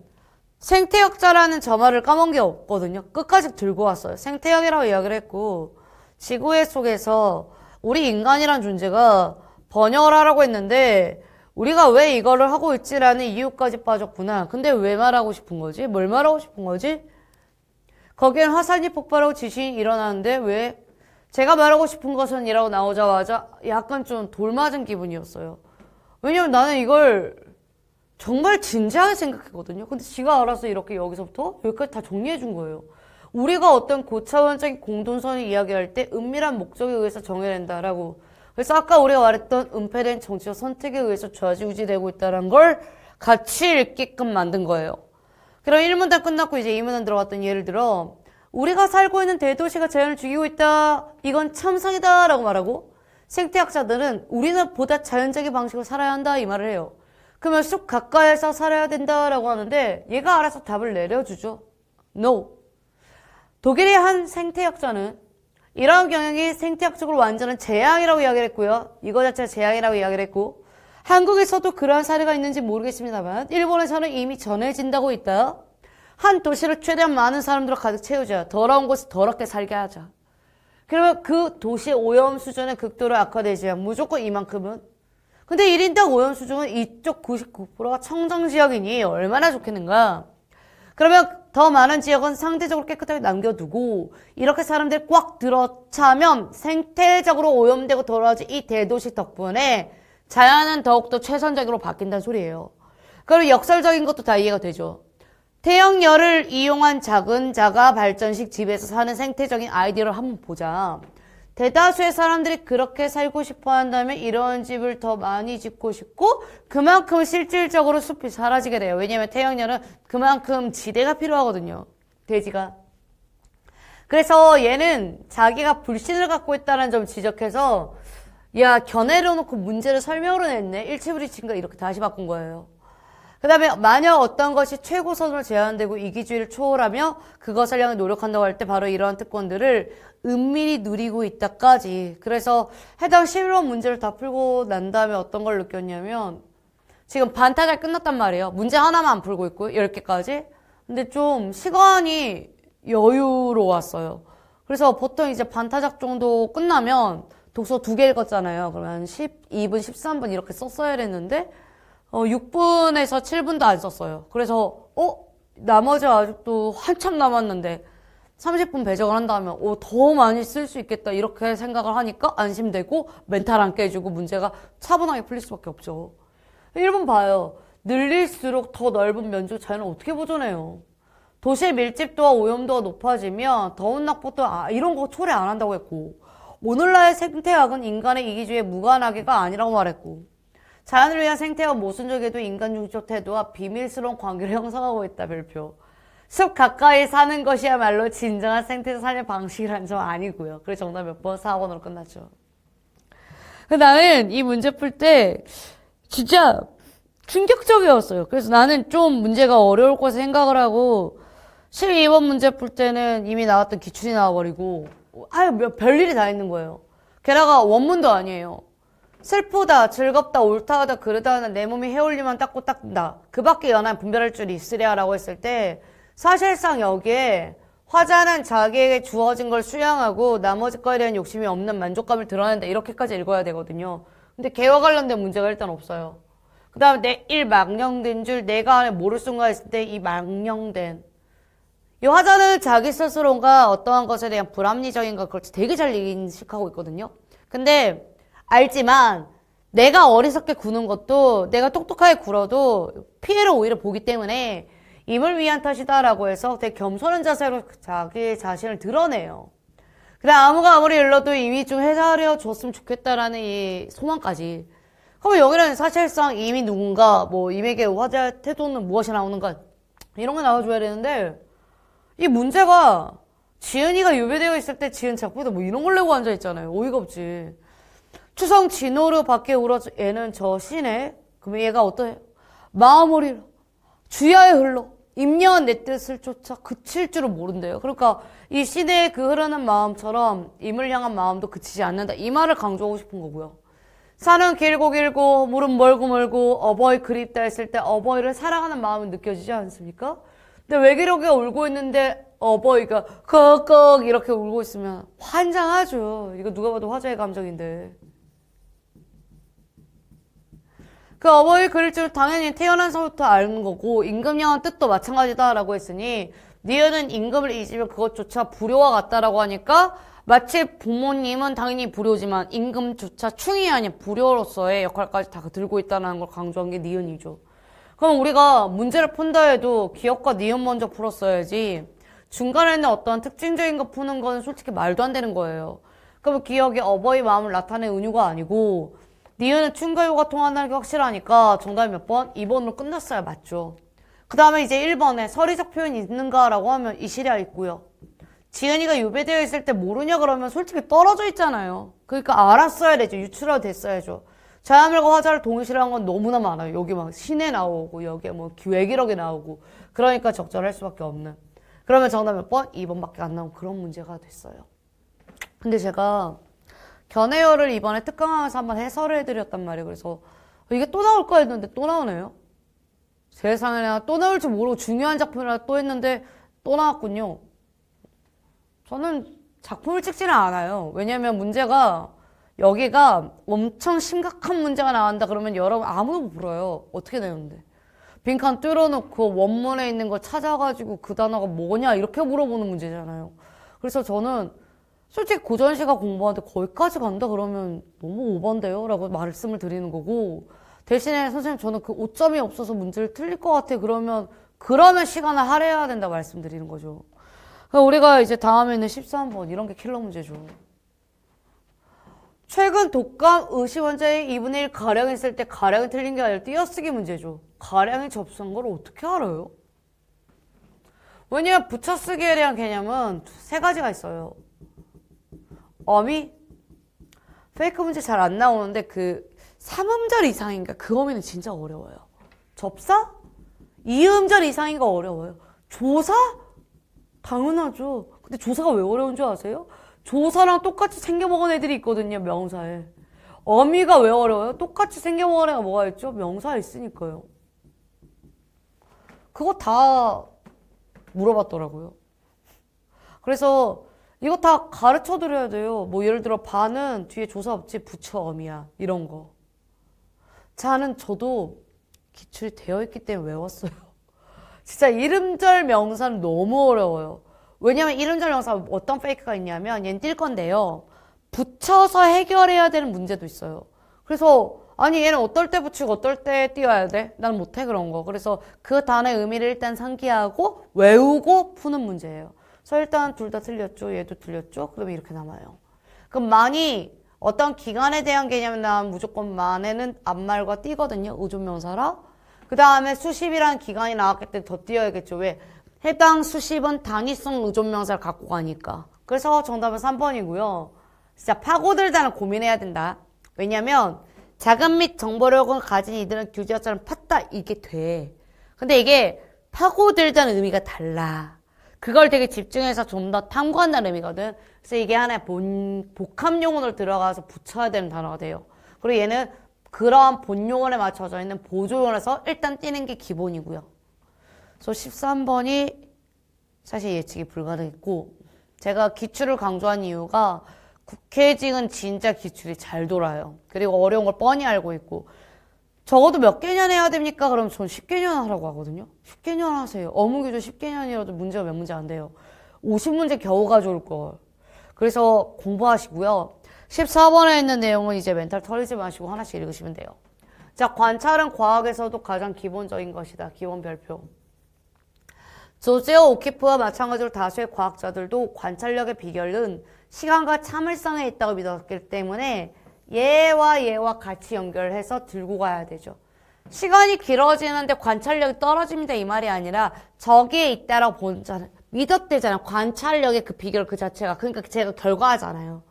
생태학자라는 저 말을 까먹은 게 없거든요. 끝까지 들고 왔어요. 생태학이라고 이야기를 했고 지구의 속에서 우리 인간이란 존재가 번영을 하라고 했는데 우리가 왜 이거를 하고 있지라는 이유까지 빠졌구나. 근데 왜 말하고 싶은 거지? 뭘 말하고 싶은 거지? 거기엔 화산이 폭발하고 지진이 일어나는데 왜? 제가 말하고 싶은 것은 이라고 나오자마자 약간 좀 돌맞은 기분이었어요. 왜냐면 나는 이걸 정말 진지하게 생각했거든요. 근데 지가 알아서 이렇게 여기서부터 여기까지 다 정리해 준 거예요. 우리가 어떤 고차원적인 공동선을 이야기할 때 은밀한 목적에 의해서 정해낸다라고. 그래서 아까 우리가 말했던 은폐된 정치적 선택에 의해서 좌지우지되고 있다는 걸 같이 읽게끔 만든 거예요. 그럼 1문단 끝났고 이제 2문단 들어갔더니 예를 들어 우리가 살고 있는 대도시가 자연을 죽이고 있다. 이건 참상이다 라고 말하고 생태학자들은 우리는 보다 자연적인 방식으로 살아야 한다 이 말을 해요. 그러면 쑥 가까이서 살아야 된다라고 하는데 얘가 알아서 답을 내려주죠. No. 독일의 한 생태학자는 이러한 경향이 생태학적으로 완전한 재앙이라고 이야기를 했고요. 이거 자체가 재앙이라고 이야기를 했고 한국에서도 그러한 사례가 있는지 모르겠습니다만 일본에서는 이미 전해진다고 있다. 한 도시를 최대한 많은 사람들로 가득 채우자. 더러운 곳을 더럽게 살게 하자. 그러면 그 도시의 오염 수준의 극도로 악화되지. 무조건 이만큼은. 근데 1인당 오염 수준은 이쪽 99%가 청정지역이니 얼마나 좋겠는가. 그러면 더 많은 지역은 상대적으로 깨끗하게 남겨두고 이렇게 사람들이 꽉 들어차면 생태적으로 오염되고 더러워진 이 대도시 덕분에 자연은 더욱더 최선적으로 바뀐다는 소리예요. 그리고 역설적인 것도 다 이해가 되죠. 태양열을 이용한 작은 자가 발전식 집에서 사는 생태적인 아이디어를 한번 보자. 대다수의 사람들이 그렇게 살고 싶어 한다면 이런 집을 더 많이 짓고 싶고 그만큼 실질적으로 숲이 사라지게 돼요. 왜냐면 태양열은 그만큼 지대가 필요하거든요. 대지가. 그래서 얘는 자기가 불신을 갖고 있다는 점 지적해서 야 견해를 놓고 문제를 설명으로 냈네. 일치불이친가 이렇게 다시 바꾼 거예요. 그 다음에 만약 어떤 것이 최고선으로 제한되고 이기주의를 초월하며 그것을 향해 노력한다고 할 때 바로 이러한 특권들을 은밀히 누리고 있다까지. 그래서 해당 실험 문제를 다 풀고 난 다음에 어떤 걸 느꼈냐면 지금 반타작 끝났단 말이에요. 문제 하나만 안 풀고 있고 10개까지. 근데 좀 시간이 여유로웠어요. 그래서 보통 이제 반타작 정도 끝나면 독서 2개 읽었잖아요. 그러면 12분, 13분 이렇게 썼어야 했는데 6분에서 7분도 안 썼어요. 그래서 나머지 아직도 한참 남았는데 30분 배정을 한다면 더 많이 쓸 수 있겠다 이렇게 생각을 하니까 안심되고 멘탈 안 깨지고 문제가 차분하게 풀릴 수밖에 없죠. 1번 봐요. 늘릴수록 더 넓은 면적 자연을 어떻게 보존해요? 도시의 밀집도와 오염도가 높아지면 더운 낙폭도 이런 거 초래 안 한다고 했고 오늘날의 생태학은 인간의 이기주의에 무관하게가 아니라고 말했고 자연을 위한 생태학 모순적에도 인간 중적 태도와 비밀스러운 관계를 형성하고 있다. 별표. 숲 가까이 사는 것이야말로 진정한 생태에서 사는 방식이라는 점 아니고요. 그래서 정답 몇 번? 4번으로 끝났죠. 나는 이 문제 풀 때 진짜 충격적이었어요. 그래서 나는 좀 문제가 어려울 거라 생각을 하고 12번 문제 풀 때는 이미 나왔던 기출이 나와버리고 별일이 다 있는 거예요. 게다가 원문도 아니에요. 슬프다, 즐겁다, 옳다하다, 그러다하다, 내 몸이 해올리만 닦고 닦는다. 그 밖에 연한 분별할 줄이 있으랴 라고 했을 때 사실상 여기에 화자는 자기에게 주어진 걸 수양하고 나머지 거에 대한 욕심이 없는 만족감을 드러낸다. 이렇게까지 읽어야 되거든요. 근데 개와 관련된 문제가 일단 없어요. 그 다음에 내 일 망령된 줄 내가 안에 모를 순간 했을 때 이 망령된 이 화자는 자기 스스로가 어떠한 것에 대한 불합리적인 것 그걸 되게 잘 인식하고 있거든요. 근데 알지만 내가 어리석게 구는 것도 내가 똑똑하게 굴어도 피해를 오히려 보기 때문에 임을 위한 탓이다라고 해서 되게 겸손한 자세로 자기 자신을 드러내요. 그래 아무가 아무리 일러도 이미 좀 해사려 줬으면 좋겠다라는 이 소망까지. 그럼 여기는 사실상 이미 누군가 뭐 임에게 화자의 태도는 무엇이 나오는가 이런 거 나와줘야 되는데 이 문제가 지은이가 유배되어 있을 때 지은 작품에도 뭐 이런 걸 내고 앉아있잖아요. 어이가 없지. 추성 진호로 밖에 울어 애는 저 시네. 그러면 얘가 어떠해? 마음을 주야에 흘러 임려한 내 뜻을 쫓아 그칠 줄은 모른대요. 그러니까 이 시내의 그 흐르는 마음처럼 임을 향한 마음도 그치지 않는다. 이 말을 강조하고 싶은 거고요. 산은 길고 길고 물은 멀고 멀고 어버이 그립다 했을 때 어버이를 사랑하는 마음은 느껴지지 않습니까? 근데 외기록이가 울고 있는데 어버이가 꺽꺽 이렇게 울고 있으면 환장하죠. 이거 누가 봐도 화자의 감정인데. 그 어버이 그릴 줄 당연히 태어나서부터 아는 거고 임금령한 뜻도 마찬가지다라고 했으니 니은은 임금을 잊으면 그것조차 불효와 같다라고 하니까 마치 부모님은 당연히 불효지만 임금조차 충이 아닌 불효로서의 역할까지 다 들고 있다는 걸 강조한 게 니은이죠. 그럼 우리가 문제를 푼다 해도 기억과 니은 먼저 풀었어야지 중간에 있는 어떤 특징적인 거 푸는 건 솔직히 말도 안 되는 거예요. 그럼 기억이 어버이 마음을 나타낸 은유가 아니고 니은은 춘과 요가 통한다는 게 확실하니까 정답이 몇 번? 2번으로 끝났어야 맞죠. 그 다음에 이제 1번에 서리적 표현이 있는가라고 하면 이시랴 있고요. 지은이가 유배되어 있을 때 모르냐 그러면 솔직히 떨어져 있잖아요. 그러니까 알았어야 되죠. 유추라도 됐어야죠. 자야물과 화자를 동일시한 건 너무나 많아요. 여기 막 신에 나오고 여기에 뭐 외기록에 나오고 그러니까 적절할 수밖에 없는. 그러면 정답 몇 번? 2번밖에 안 나온 그런 문제가 됐어요. 근데 제가 견해어를 이번에 특강하면서 한번 해설을 해드렸단 말이에요. 그래서 이게 또 나올까 했는데 또 나오네요. 세상에 내가 또 나올 줄 모르고 중요한 작품이라 또 했는데 또 나왔군요. 저는 작품을 찍지는 않아요. 왜냐면 문제가 여기가 엄청 심각한 문제가 나온다 그러면 여러분 아무도 못 풀어요. 어떻게 내는데. 빈칸 뚫어놓고 원문에 있는 걸 찾아가지고 그 단어가 뭐냐 이렇게 물어보는 문제잖아요. 그래서 저는 솔직히 고전시가 공부하는데 거기까지 간다 그러면 너무 오반데요? 라고 말씀을 드리는 거고 대신에 선생님 저는 그 오점이 없어서 문제를 틀릴 것 같아 그러면 시간을 할애해야 된다 말씀드리는 거죠. 우리가 이제 다음에는 13번 이런 게 킬러 문제죠. 최근 독감 의시 원자의 2분의 1 가량 했을 때 가량이 틀린 게 아니라 띄어쓰기 문제죠. 가량이 접수한 걸 어떻게 알아요? 왜냐면 붙여쓰기에 대한 개념은 세 가지가 있어요. 어미? 페이크 문제 잘 안 나오는데 그 3음절 이상인가? 그 어미는 진짜 어려워요. 접사? 2음절 이상인가 어려워요. 조사? 당연하죠. 근데 조사가 왜 어려운 줄 아세요? 조사랑 똑같이 생겨먹은 애들이 있거든요. 명사에. 어미가 왜 어려워요? 똑같이 생겨먹은 애가 뭐가 있죠? 명사에 있으니까요. 그거 다 물어봤더라고요. 그래서 이거 다 가르쳐 드려야 돼요. 뭐 예를 들어 바는 뒤에 조사 없지 부처 어미야 이런 거. 자는 저도 기출이 되어 있기 때문에 외웠어요. 진짜 이름절 명사는 너무 어려워요. 왜냐면 이름절 명사 어떤 페이크가 있냐면 얘는 뛸 건데요. 붙여서 해결해야 되는 문제도 있어요. 그래서 아니 얘는 어떨 때 붙이고 어떨 때 띄워야 돼? 난 못해 그런 거. 그래서 그 단어의 의미를 일단 상기하고 외우고 푸는 문제예요. 그래서 일단 둘 다 틀렸죠. 얘도 틀렸죠. 그러면 이렇게 남아요. 그럼 만이 어떤 기간에 대한 개념이 나오면 무조건 만에는 앞말과 띄거든요. 의존명사라. 그 다음에 수십이라는 기간이 나왔기 때문에 더 띄어야겠죠. 왜? 해당 수십은 당위성 의존명사를 갖고 가니까. 그래서 정답은 3번이고요. 진짜 파고들다는 고민해야 된다. 왜냐면 자금 및 정보력을 가진 이들은 규제어처럼 팠다 이게 돼. 근데 이게 파고들다는 의미가 달라. 그걸 되게 집중해서 좀 더 탐구한다는 의미거든. 그래서 이게 하나의 복합용어로 들어가서 붙여야 되는 단어가 돼요. 그리고 얘는 그러한 본용어에 맞춰져 있는 보조용어라서 일단 띄는 게 기본이고요. 그래서 13번이 사실 예측이 불가능했고, 제가 기출을 강조한 이유가 국회직은 진짜 기출이 잘 돌아요. 그리고 어려운 걸 뻔히 알고 있고, 적어도 몇 개년 해야 됩니까? 그럼 전 10개년 하라고 하거든요. 10개년 하세요. 어묵이도 10개년이라도 문제가 몇 문제 안 돼요. 50문제 겨우 가져올 걸. 그래서 공부하시고요. 14번에 있는 내용은 이제 멘탈 털리지 마시고 하나씩 읽으시면 돼요. 자, 관찰은 과학에서도 가장 기본적인 것이다. 기본 별표. 조지어 오키프와 마찬가지로 다수의 과학자들도 관찰력의 비결은 시간과 참을성에 있다고 믿었기 때문에 얘와 같이 연결해서 들고 가야 되죠. 시간이 길어지는데 관찰력이 떨어집니다 이 말이 아니라 저기에 있다라고 본잖아요. 믿었대잖아요. 관찰력의 그 비결 그 자체가. 그러니까 제가 결과하잖아요.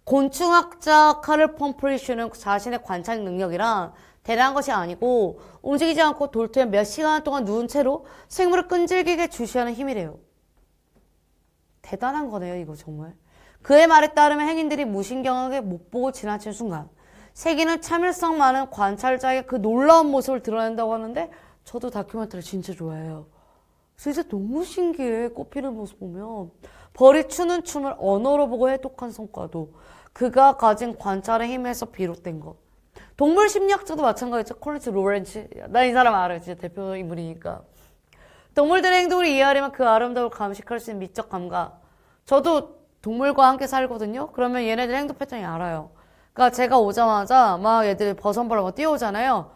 곤충학자 카를 펌프리슈는 자신의 관찰 능력이랑 대단한 것이 아니고 움직이지 않고 돌토에 몇 시간 동안 누운 채로 생물을 끈질기게 주시하는 힘이래요. 대단한 거네요 이거 정말. 그의 말에 따르면 행인들이 무신경하게 못 보고 지나친 순간 세계는 참을성 많은 관찰자의 그 놀라운 모습을 드러낸다고 하는데 저도 다큐멘터리 진짜 좋아해요. 진짜 너무 신기해. 꽃피는 모습 보면. 벌이 추는 춤을 언어로 보고 해독한 성과도 그가 가진 관찰의 힘에서 비롯된 것. 동물 심리학자도 마찬가지죠. 콜린스 로렌츠. 나 이 사람 알아요. 진짜 대표 인물이니까. 동물들의 행동을 이해하려면 그 아름다움을 감식할 수 있는 미적 감각. 저도 동물과 함께 살거든요. 그러면 얘네들 행동 패턴이 알아요. 그러니까 제가 오자마자 막 얘들이 버선벌하고 뛰어오잖아요.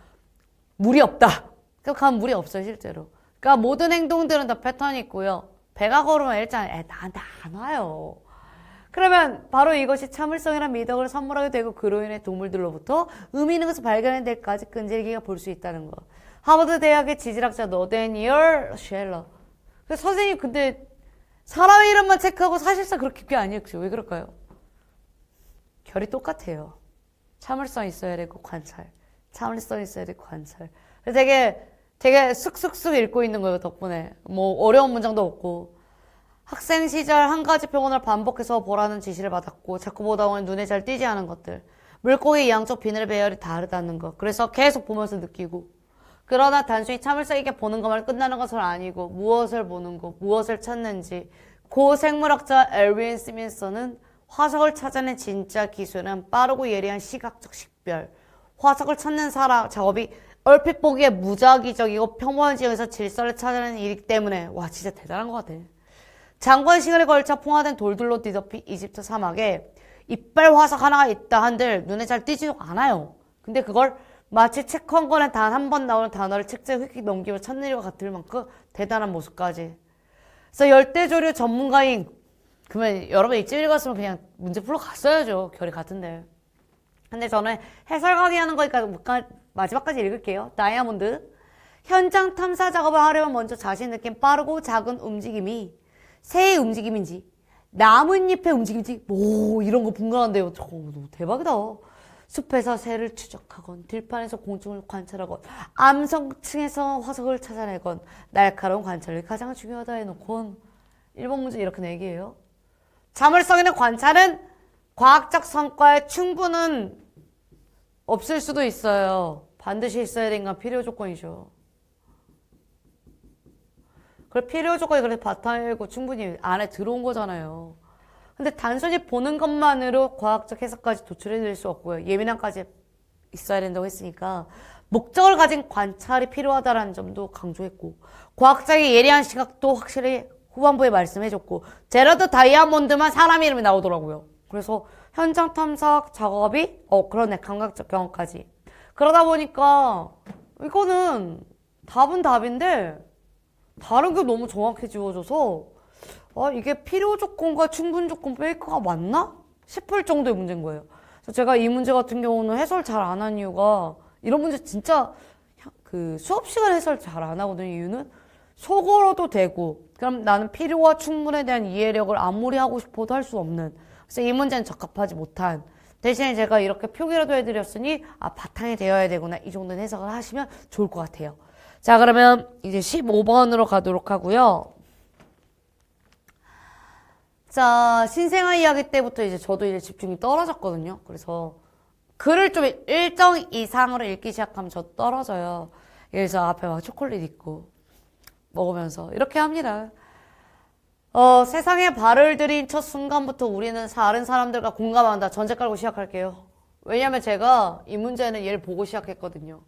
물이 없다. 그럼 가면 물이 없어요 실제로. 그러니까 모든 행동들은 다 패턴이 있고요. 배가 걸으면 일단 나한테 안 와요. 그러면 바로 이것이 참을성이란 미덕을 선물하게 되고 그로 인해 동물들로부터 의미 있는 것을 발견할 때까지 끈질기게 볼 수 있다는 거. 하버드 대학의 지질학자 너데니얼 쉘러. 선생님 근데 사람 이름만 체크하고 사실상 그렇게 깊게 안 읽죠. 왜 그럴까요? 결이 똑같아요. 참을성 있어야 되고 관찰. 참을성 있어야 되고 관찰. 그래서 되게 쑥쑥쑥 읽고 있는 거예요 덕분에. 뭐 어려운 문장도 없고. 학생 시절 한 가지 표현을 반복해서 보라는 지시를 받았고 자꾸 보다 보면 눈에 잘 띄지 않은 것들. 물고기 양쪽 비늘 배열이 다르다는 것. 그래서 계속 보면서 느끼고. 그러나 단순히 참을성 있게 보는 것만 끝나는 것은 아니고 무엇을 보는 것, 무엇을 찾는지. 고 생물학자 엘윈 스민서는 화석을 찾아낸 진짜 기술은 빠르고 예리한 시각적 식별. 화석을 찾는 작업이 얼핏 보기에 무작위적이고 평범한 지역에서 질서를 찾아내는 일이기 때문에 와 진짜 대단한 것 같아. 장관 시간에 걸쳐 풍화된 돌들로 뒤덮인 이집트 사막에 이빨 화석 하나가 있다 한들 눈에 잘 띄지도 않아요. 근데 그걸 마치 책 한 권에 단 한 번 나오는 단어를 책자에 휙휙 넘기며 찾는 일과 같을 만큼 대단한 모습까지. 그래서 열대조류 전문가인 그러면 여러분 일찍 읽었으면 그냥 문제 풀러 갔어야죠. 결이 같은데. 근데 저는 해설 강의하는 거니까 마지막까지 읽을게요. 다이아몬드. 현장 탐사 작업을 하려면 먼저 자신 느낀 빠르고 작은 움직임이 새의 움직임인지 나뭇잎의 움직임인지 뭐 이런 거 분간한대요. 대박이다. 숲에서 새를 추적하건 들판에서 공중을 관찰하건 암성층에서 화석을 찾아내건 날카로운 관찰이 가장 중요하다 해놓곤 1번 문제 이렇게 내기예요. 참을성 있는 관찰은 과학적 성과에 충분은 없을 수도 있어요. 반드시 있어야 되는 건 필요 조건이죠. 그래 필요 조건이 그래서 바탕이고 충분히 안에 들어온 거잖아요. 근데 단순히 보는 것만으로 과학적 해석까지 도출해낼 수 없고요. 예민함까지 있어야 된다고 했으니까 목적을 가진 관찰이 필요하다는 점도 강조했고 과학자의 예리한 시각도 확실히 후반부에 말씀해줬고 제러드 다이아몬드만 사람 이름이 나오더라고요. 그래서 현장 탐사 작업이 그러네 감각적 경험까지. 그러다 보니까 이거는 답은 답인데 다른 게 너무 정확히 지워져서 이게 필요 조건과 충분 조건 페이커가 맞나? 싶을 정도의 문제인 거예요. 그래서 제가 이 문제 같은 경우는 해설 잘 안 한 이유가 이런 문제 진짜 그 수업 시간 해설 잘 안 하거든요. 이유는 속어도 되고 그럼 나는 필요와 충분에 대한 이해력을 아무리 하고 싶어도 할 수 없는 그래서 이 문제는 적합하지 못한 대신에 제가 이렇게 표기라도 해드렸으니 바탕이 되어야 되구나 이 정도는 해석을 하시면 좋을 것 같아요. 자 그러면 이제 15번으로 가도록 하고요. 자 신생아 이야기 때부터 이제 저도 이제 집중이 떨어졌거든요. 그래서 글을 좀 일정 이상으로 읽기 시작하면 저 떨어져요. 그래서 앞에 막 초콜릿 있고 먹으면서 이렇게 합니다. 세상에 발을 들인 첫 순간부터 우리는 다른 사람들과 공감한다. 전제 깔고 시작할게요. 왜냐면 제가 이 문제는 얘를 보고 시작했거든요.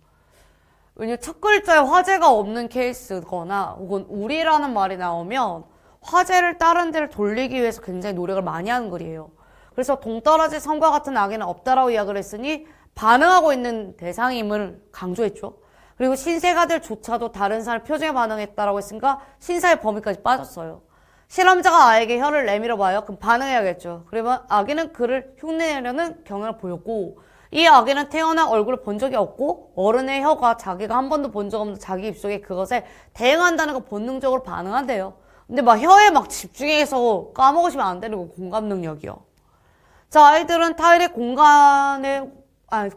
왜냐면 첫 글자에 화제가 없는 케이스거나 혹은 우리라는 말이 나오면 화제를 다른 데를 돌리기 위해서 굉장히 노력을 많이 하는 글이에요. 그래서 동떨어진 성과 같은 악의는 없다라고 이야기를 했으니 반응하고 있는 대상임을 강조했죠. 그리고 신세가들조차도 다른 사람 표정에 반응했다라고 했으니까 신사의 범위까지 빠졌어요. 실험자가 아이에게 혀를 내밀어 봐요. 그럼 반응해야겠죠. 그러면 아기는 그를 흉내내려는 경향을 보였고 이 아기는 태어나 얼굴을 본 적이 없고 어른의 혀가 자기가 한 번도 본 적 없는 자기 입속에 그것에 대응한다는 거 본능적으로 반응한대요. 근데 막 혀에 막 집중해서 까먹으시면 안 되는 거 공감 능력이요. 자, 아이들은 타일의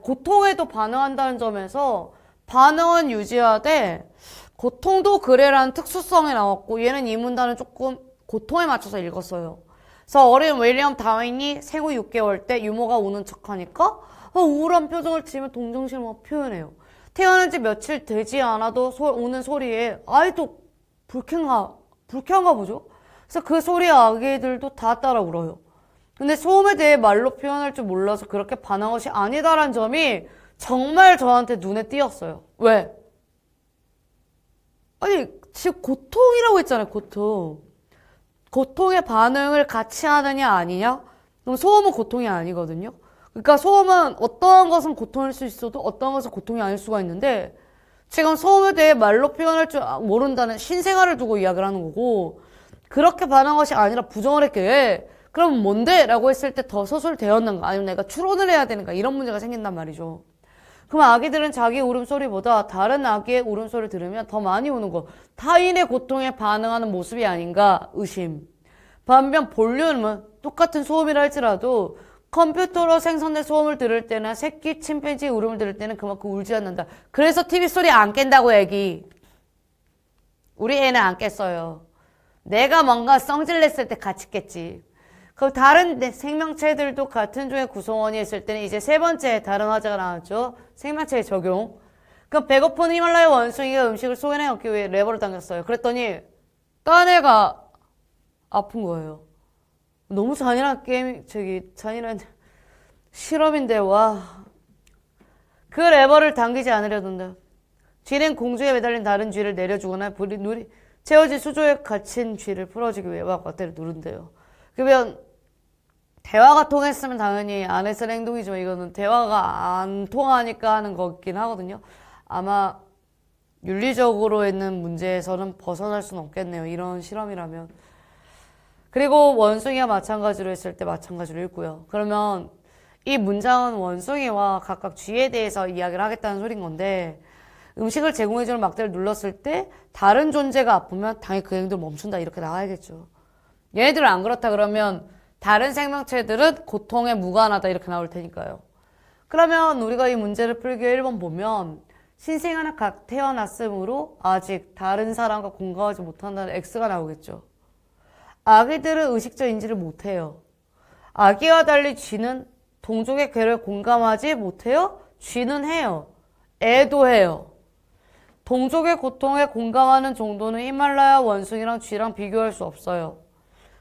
고통에도 반응한다는 점에서 반응은 유지하되 고통도 그래라는 특수성이 나왔고 얘는 이 문단은 조금 고통에 맞춰서 읽었어요. 그래서 어린 윌리엄 다윈이 생후 6개월 때 유모가 우는 척하니까 우울한 표정을 지으며 동정심을 막 표현해요. 태어난 지 며칠 되지 않아도 우는 소리에 아이도 불쾌한가 보죠. 그래서 그 소리에 아기들도 다 따라 울어요. 근데 소음에 대해 말로 표현할 줄 몰라서 그렇게 반응한 것이 아니다라는 점이 정말 저한테 눈에 띄었어요. 왜? 아니 지금 고통이라고 했잖아요. 고통의 반응을 같이 하느냐 아니냐? 그럼 소음은 고통이 아니거든요. 그러니까 소음은 어떠한 것은 고통일 수 있어도 어떠한 것은 고통이 아닐 수가 있는데 지금 소음에 대해 말로 표현할 줄 모른다는 신생아를 두고 이야기를 하는 거고 그렇게 반응한 것이 아니라 부정을 했기에 그럼 뭔데? 라고 했을 때 더 서술되었는가 아니면 내가 추론을 해야 되는가 이런 문제가 생긴단 말이죠. 그럼 아기들은 자기 울음소리보다 다른 아기의 울음소리를 들으면 더 많이 우는 거. 타인의 고통에 반응하는 모습이 아닌가 의심. 반면 볼륨은 똑같은 소음이라 할지라도 컴퓨터로 생성된 소음을 들을 때나 새끼 침팬지 울음을 들을 때는 그만큼 울지 않는다. 그래서 TV 소리 안 깬다고 애기. 우리 애는 안 깼어요. 내가 뭔가 성질냈을 때 같이 깼지. 그럼 다른 생명체들도 같은 종의 구성원이 있을 때는 이제 세 번째 다른 화제가 나왔죠. 생명체의 적용. 그럼 배고픈 히말라야 원숭이가 음식을 소변에 넣기 위해 레버를 당겼어요. 그랬더니 딴 애가 아픈 거예요. 너무 잔인한 잔인한 실험인데 와. 그 레버를 당기지 않으려던데. 쥐는 공중에 매달린 다른 쥐를 내려주거나 채워진 수조에 갇힌 쥐를 풀어주기 위해 왁왁대를 누른대요. 그러면 대화가 통했으면 당연히 안 했을 행동이지만 이거는 대화가 안 통하니까 하는 거긴 하거든요. 아마 윤리적으로 있는 문제에서는 벗어날 수는 없겠네요. 이런 실험이라면. 그리고 원숭이와 마찬가지로 했을 때 마찬가지로 읽고요. 그러면 이 문장은 원숭이와 각각 쥐에 대해서 이야기를 하겠다는 소린 건데 음식을 제공해주는 막대를 눌렀을 때 다른 존재가 아프면 당연히 그 행동을 멈춘다 이렇게 나와야겠죠. 얘네들은 안 그렇다 그러면 다른 생명체들은 고통에 무관하다 이렇게 나올 테니까요. 그러면 우리가 이 문제를 풀기 위해 1번 보면 신생아는 각 태어났으므로 아직 다른 사람과 공감하지 못한다는 X가 나오겠죠. 아기들은 의식적 인지를 못해요. 아기와 달리 쥐는 동족의 괴로움에 공감하지 못해요? 쥐는 해요. 애도 해요. 동족의 고통에 공감하는 정도는 히말라야 원숭이랑 쥐랑 비교할 수 없어요.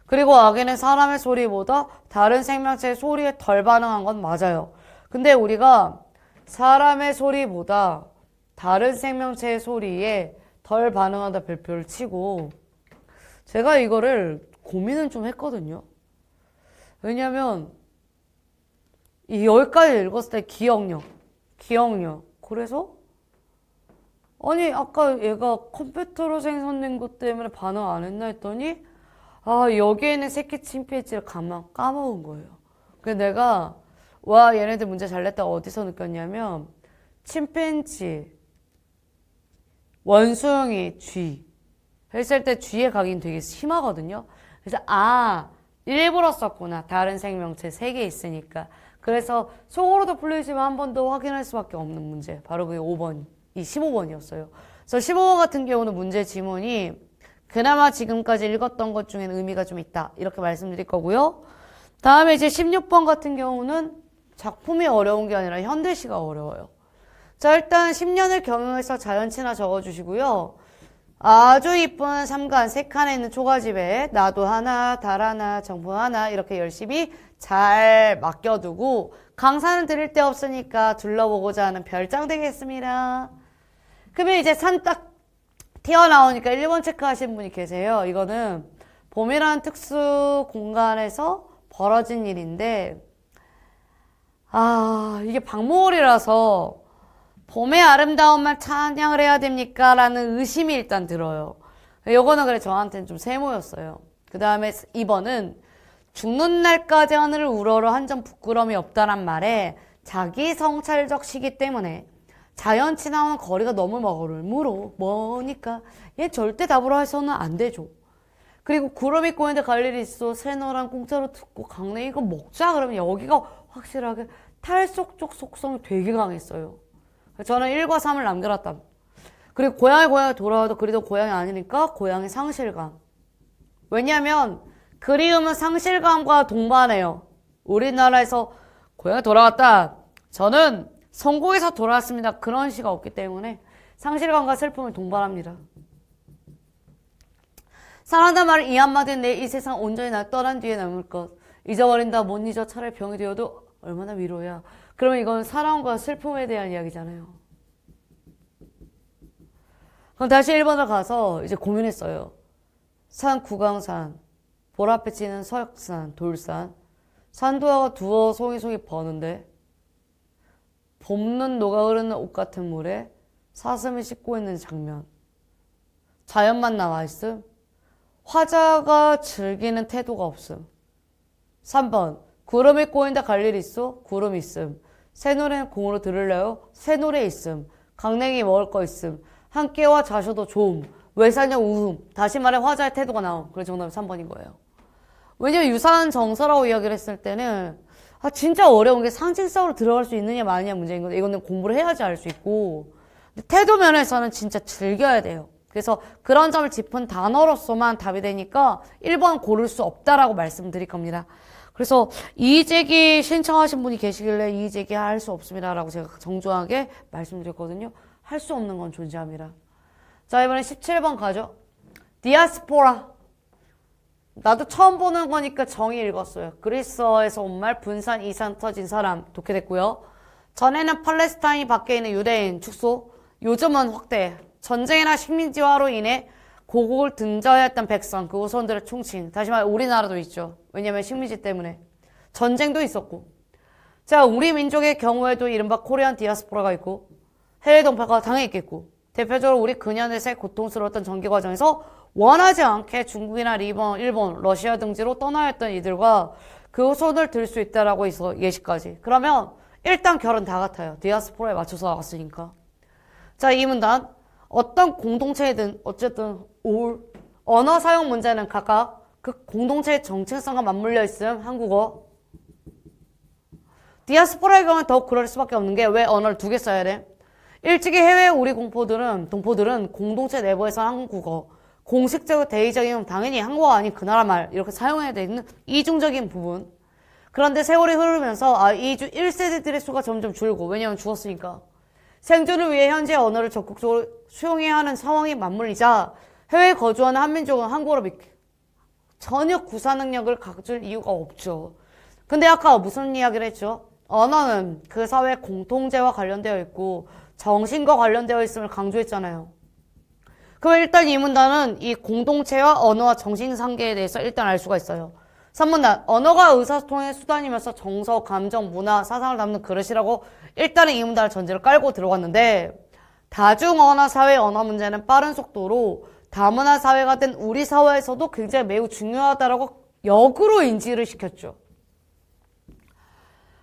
그리고 아기는 사람의 소리보다 다른 생명체의 소리에 덜 반응한 건 맞아요. 근데 우리가 사람의 소리보다 다른 생명체의 소리에 덜 반응한다 별표를 치고 제가 이거를 고민은 좀 했거든요. 왜냐면 여기까지 읽었을 때 기억력. 그래서 아니 아까 얘가 컴퓨터로 생성된 것 때문에 반응 안 했나 했더니 여기에는 새끼 침팬지를 까먹은 거예요. 근데 내가 와 얘네들 문제 잘 냈다고 어디서 느꼈냐면 침팬지, 원숭이, 쥐 했을 때 쥐의 각인이 되게 심하거든요. 그래서 일부러 썼구나. 다른 생명체 3개 있으니까. 그래서 속으로도 풀리지만 한 번 더 확인할 수밖에 없는 문제. 바로 그게 5번, 이 15번이었어요. 그래서 15번 같은 경우는 문제 지문이 그나마 지금까지 읽었던 것 중에는 의미가 좀 있다. 이렇게 말씀드릴 거고요. 다음에 이제 16번 같은 경우는 작품이 어려운 게 아니라 현대시가 어려워요. 자, 일단 10년을 경영해서 자연치나 적어주시고요. 아주 이쁜 3간 3칸에 있는 초가집에 나도 하나, 달 하나, 정품 하나 이렇게 열심히 잘 맡겨두고 강사는 드릴 데 없으니까 둘러보고자 하는 별장 되겠습니다. 그러면 이제 산 딱 튀어나오니까 1번 체크하신 분이 계세요. 이거는 봄이라는 특수 공간에서 벌어진 일인데 이게 방모월이라서 봄의 아름다움만 찬양을 해야 됩니까? 라는 의심이 일단 들어요. 요거는 그래 저한테는 좀 세모였어요. 그 다음에 2번은 죽는 날까지 하늘을 우러러 한 점 부끄러움이 없다란 말에 자기 성찰적 시기 때문에 자연치 나오는 거리가 너무 머니까 얘 절대 답으로 해서는 안 되죠. 그리고 구름이 꼬이는데 갈 일이 있어. 새노란 공짜로 듣고 강냉이 이거 먹자 그러면 여기가 확실하게 탈속적 속성이 되게 강했어요. 저는 1과 3을 남겨놨다. 그리고 고향에 돌아와도 그래도 고향이 아니니까 고향의 상실감. 왜냐면 그리움은 상실감과 동반해요. 우리나라에서 고향에 돌아왔다. 저는 성공해서 돌아왔습니다. 그런 시가 없기 때문에 상실감과 슬픔을 동반합니다. 사랑한다는 말을 이 한마디는 내 이 세상 온전히 날 떠난 뒤에 남을 것. 잊어버린다 못 잊어 차라리 병이 되어도 얼마나 위로야. 그러면 이건 사랑과 슬픔에 대한 이야기잖아요. 그럼 다시 1번을 가서 이제 고민했어요. 산, 구강산, 보랏빛 찌는 서역산, 돌산, 산도화가 두어 송이송이 버는데 봄눈 녹아 흐르는 옷 같은 물에 사슴이 씻고 있는 장면. 자연만 나와 있음. 화자가 즐기는 태도가 없음. 3번 구름이 꼬인다 갈 일 있어? 구름 있음. 새 노래는 공으로 들을래요? 새 노래 있음. 강냉이 먹을 거 있음. 함께와 자셔도 좋음. 왜 사냐 우음. 다시 말해 화자의 태도가 나옴. 그래서 정답이 3번인 거예요. 왜냐면 유사한 정서라고 이야기를 했을 때는 진짜 어려운 게 상징성으로 들어갈 수 있느냐 마느냐 문제인 건데 이거는 공부를 해야지 알 수 있고 태도 면에서는 진짜 즐겨야 돼요. 그래서 그런 점을 짚은 단어로서만 답이 되니까 1번 고를 수 없다라고 말씀드릴 겁니다. 그래서 이의제기 신청하신 분이 계시길래 이의제기 할 수 없습니다라고 제가 정중하게 말씀드렸거든요. 할 수 없는 건 존재합니다. 자, 이번엔 17번 가죠. 디아스포라. 나도 처음 보는 거니까 정의 읽었어요. 그리스어에서 온 말 분산 이산 터진 사람 독해됐고요. 전에는 팔레스타인이 밖에 있는 유대인 축소, 요즘은 확대, 전쟁이나 식민지화로 인해 고국을 등져야 했던 백성, 그 후손들의 총친. 다시 말해 우리나라도 있죠. 왜냐면 식민지 때문에. 전쟁도 있었고. 자, 우리 민족의 경우에도 이른바 코리안 디아스포라가 있고 해외 동파가 당연히 있겠고 대표적으로 우리 근현에서의 고통스러웠던 전개 과정에서 원하지 않게 중국이나 일본, 러시아 등지로 떠나야 했던 이들과 그 손을 들 수 있다라고 해서 예시까지. 그러면 일단 결은 다 같아요. 디아스포라에 맞춰서 나왔으니까. 자, 이 문단. 어떤 공동체이든 어쨌든 언어 사용 문제는 각각 그 공동체의 정체성과 맞물려 있음. 한국어. 디아스포라의 경우는 더욱 그럴 수밖에 없는 게 왜 언어를 2개 써야 돼? 일찍이 해외 우리 동포들은 공동체 내부에서 한국어, 공식적으로 대의적이면 당연히 한국어 아닌 그 나라 말 이렇게 사용해야 되는 이중적인 부분. 그런데 세월이 흐르면서 1세대들의 수가 점점 줄고 왜냐면 죽었으니까. 생존을 위해 현재 언어를 적극적으로 수용해야 하는 상황이 맞물리자 해외에 거주하는 한민족은 한국어를 전혀 구사 능력을 갖출 이유가 없죠. 근데 아까 무슨 이야기를 했죠? 언어는 그 사회 공통체와 관련되어 있고 정신과 관련되어 있음을 강조했잖아요. 그럼 일단 이 문단은 이 공동체와 언어와 정신 상계에 대해서 일단 알 수가 있어요. 3문단 언어가 의사소통의 수단이면서 정서, 감정, 문화, 사상을 담는 그릇이라고 일단은 이 문단을 전제를 깔고 들어갔는데 다중언어 사회 언어 문제는 빠른 속도로 다문화 사회가 된 우리 사회에서도 굉장히 매우 중요하다라고 역으로 인지를 시켰죠.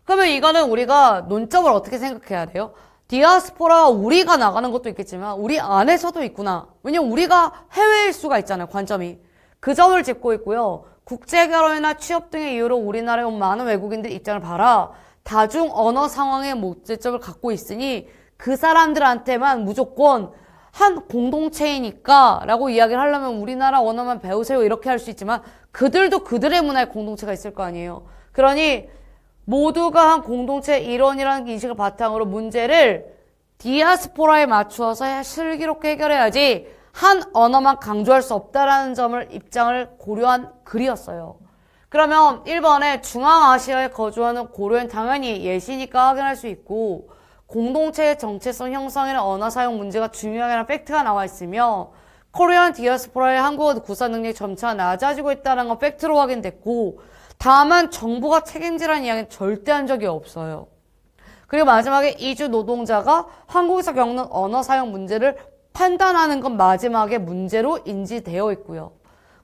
그러면 이거는 우리가 논점을 어떻게 생각해야 돼요? 디아스포라 우리가 나가는 것도 있겠지만 우리 안에서도 있구나. 왜냐면 우리가 해외일 수가 있잖아요. 관점이. 그 점을 짚고 있고요. 국제결혼이나 취업 등의 이유로 우리나라에 온 많은 외국인들 입장을 봐라. 다중 언어 상황의 문제점을 갖고 있으니 그 사람들한테만 무조건 한 공동체이니까 라고 이야기를 하려면 우리나라 언어만 배우세요 이렇게 할 수 있지만 그들도 그들의 문화의 공동체가 있을 거 아니에요. 그러니 모두가 한 공동체의 일원이라는 인식을 바탕으로 문제를 디아스포라에 맞추어서 슬기롭게 해결해야지 한 언어만 강조할 수 없다라는 점을 입장을 고려한 글이었어요. 그러면 1번에 중앙아시아에 거주하는 고려인 당연히 예시니까 확인할 수 있고 공동체의 정체성 형성이나 언어 사용 문제가 중요하다는 팩트가 나와 있으며 코리안 디아스포라의 한국어 구사 능력이 점차 낮아지고 있다는 건 팩트로 확인됐고 다만 정부가 책임지라는 이야기는 절대 한 적이 없어요. 그리고 마지막에 이주 노동자가 한국에서 겪는 언어 사용 문제를 판단하는 건 마지막에 문제로 인지되어 있고요.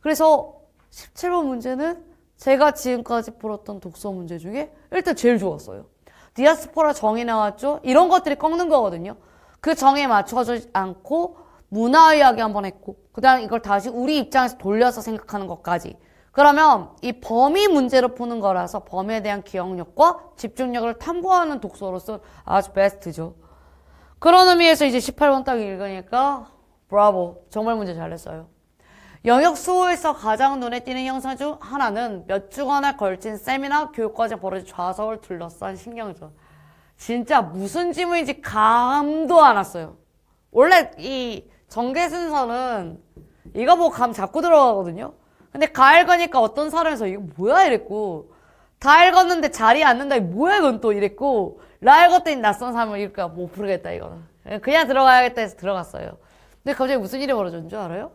그래서 17번 문제는 제가 지금까지 풀었던 독서 문제 중에 일단 제일 좋았어요. 디아스포라 정의 나왔죠? 이런 것들이 꺾는 거거든요. 그 정의에 맞춰지지 않고 문화 이야기 한번 했고 그 다음에 이걸 다시 우리 입장에서 돌려서 생각하는 것까지. 그러면 이 범위 문제로 푸는 거라서 범위에 대한 기억력과 집중력을 탐구하는 독서로서 아주 베스트죠. 그런 의미에서 이제 18번 딱 읽으니까 브라보. 정말 문제 잘했어요. 영역 수호에서 가장 눈에 띄는 형상 중 하나는 몇 주간에 걸친 세미나 교육과정 벌어진 좌석을 둘러싼 신경전. 진짜 무슨 지문인지 감도 안 왔어요. 원래 이 전개 순서는 이거 보고 감 잡고 들어가거든요. 근데 가 읽으니까 어떤 사람에서 이거 뭐야 이랬고 다 읽었는데 자리에 앉는다 이거 뭐야 이건 또 이랬고 라 읽었더니 낯선 사람을 읽을까 못 부르겠다 이거는. 그냥 들어가야겠다 해서 들어갔어요. 근데 갑자기 무슨 일이 벌어졌는 줄 알아요?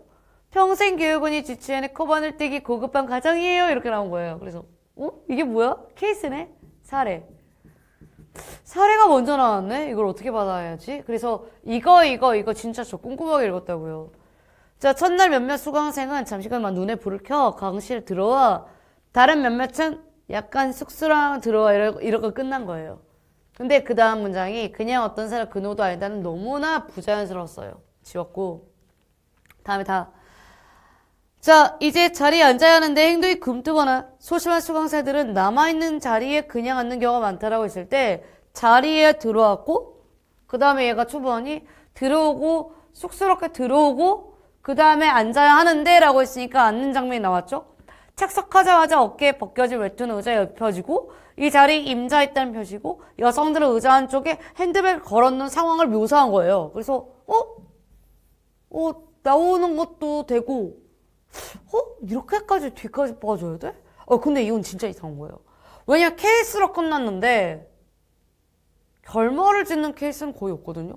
평생 교육원이 지치에는 코바늘 떼기 고급반 가정이에요 이렇게 나온 거예요. 그래서 이게 뭐야? 케이스네? 사례가 먼저 나왔네? 이걸 어떻게 받아야지? 그래서 이거 진짜 저 꼼꼼하게 읽었다고요. 자, 첫날 몇몇 수강생은 잠시간만 눈에 불을 켜 강의실에 들어와 다른 몇몇은 약간 쑥스러운 들어와 이러고 끝난 거예요. 근데 그 다음 문장이 그냥 어떤 사람 근호도 아니다는 너무나 부자연스러웠어요. 지웠고 다음에 다 자, 이제 자리에 앉아야 하는데 행동이 굼뜨거나 소심한 수강생들은 남아있는 자리에 그냥 앉는 경우가 많다라고 했을 때 자리에 들어왔고 그 다음에 얘가 초반이 들어오고 쑥스럽게 들어오고 그 다음에 앉아야 하는데 라고 했으니까 앉는 장면이 나왔죠. 착석하자마자 어깨에 벗겨진 외투는 의자에 펴지고 이 자리에 임자있다는 표시고 여성들은 의자 한쪽에 핸드백을 걸어놓는 상황을 묘사한 거예요. 그래서 나오는 것도 되고 이렇게까지 뒤까지 빠져야 돼? 근데 이건 진짜 이상한 거예요. 왜냐면 케이스로 끝났는데 결말을 짓는 케이스는 거의 없거든요.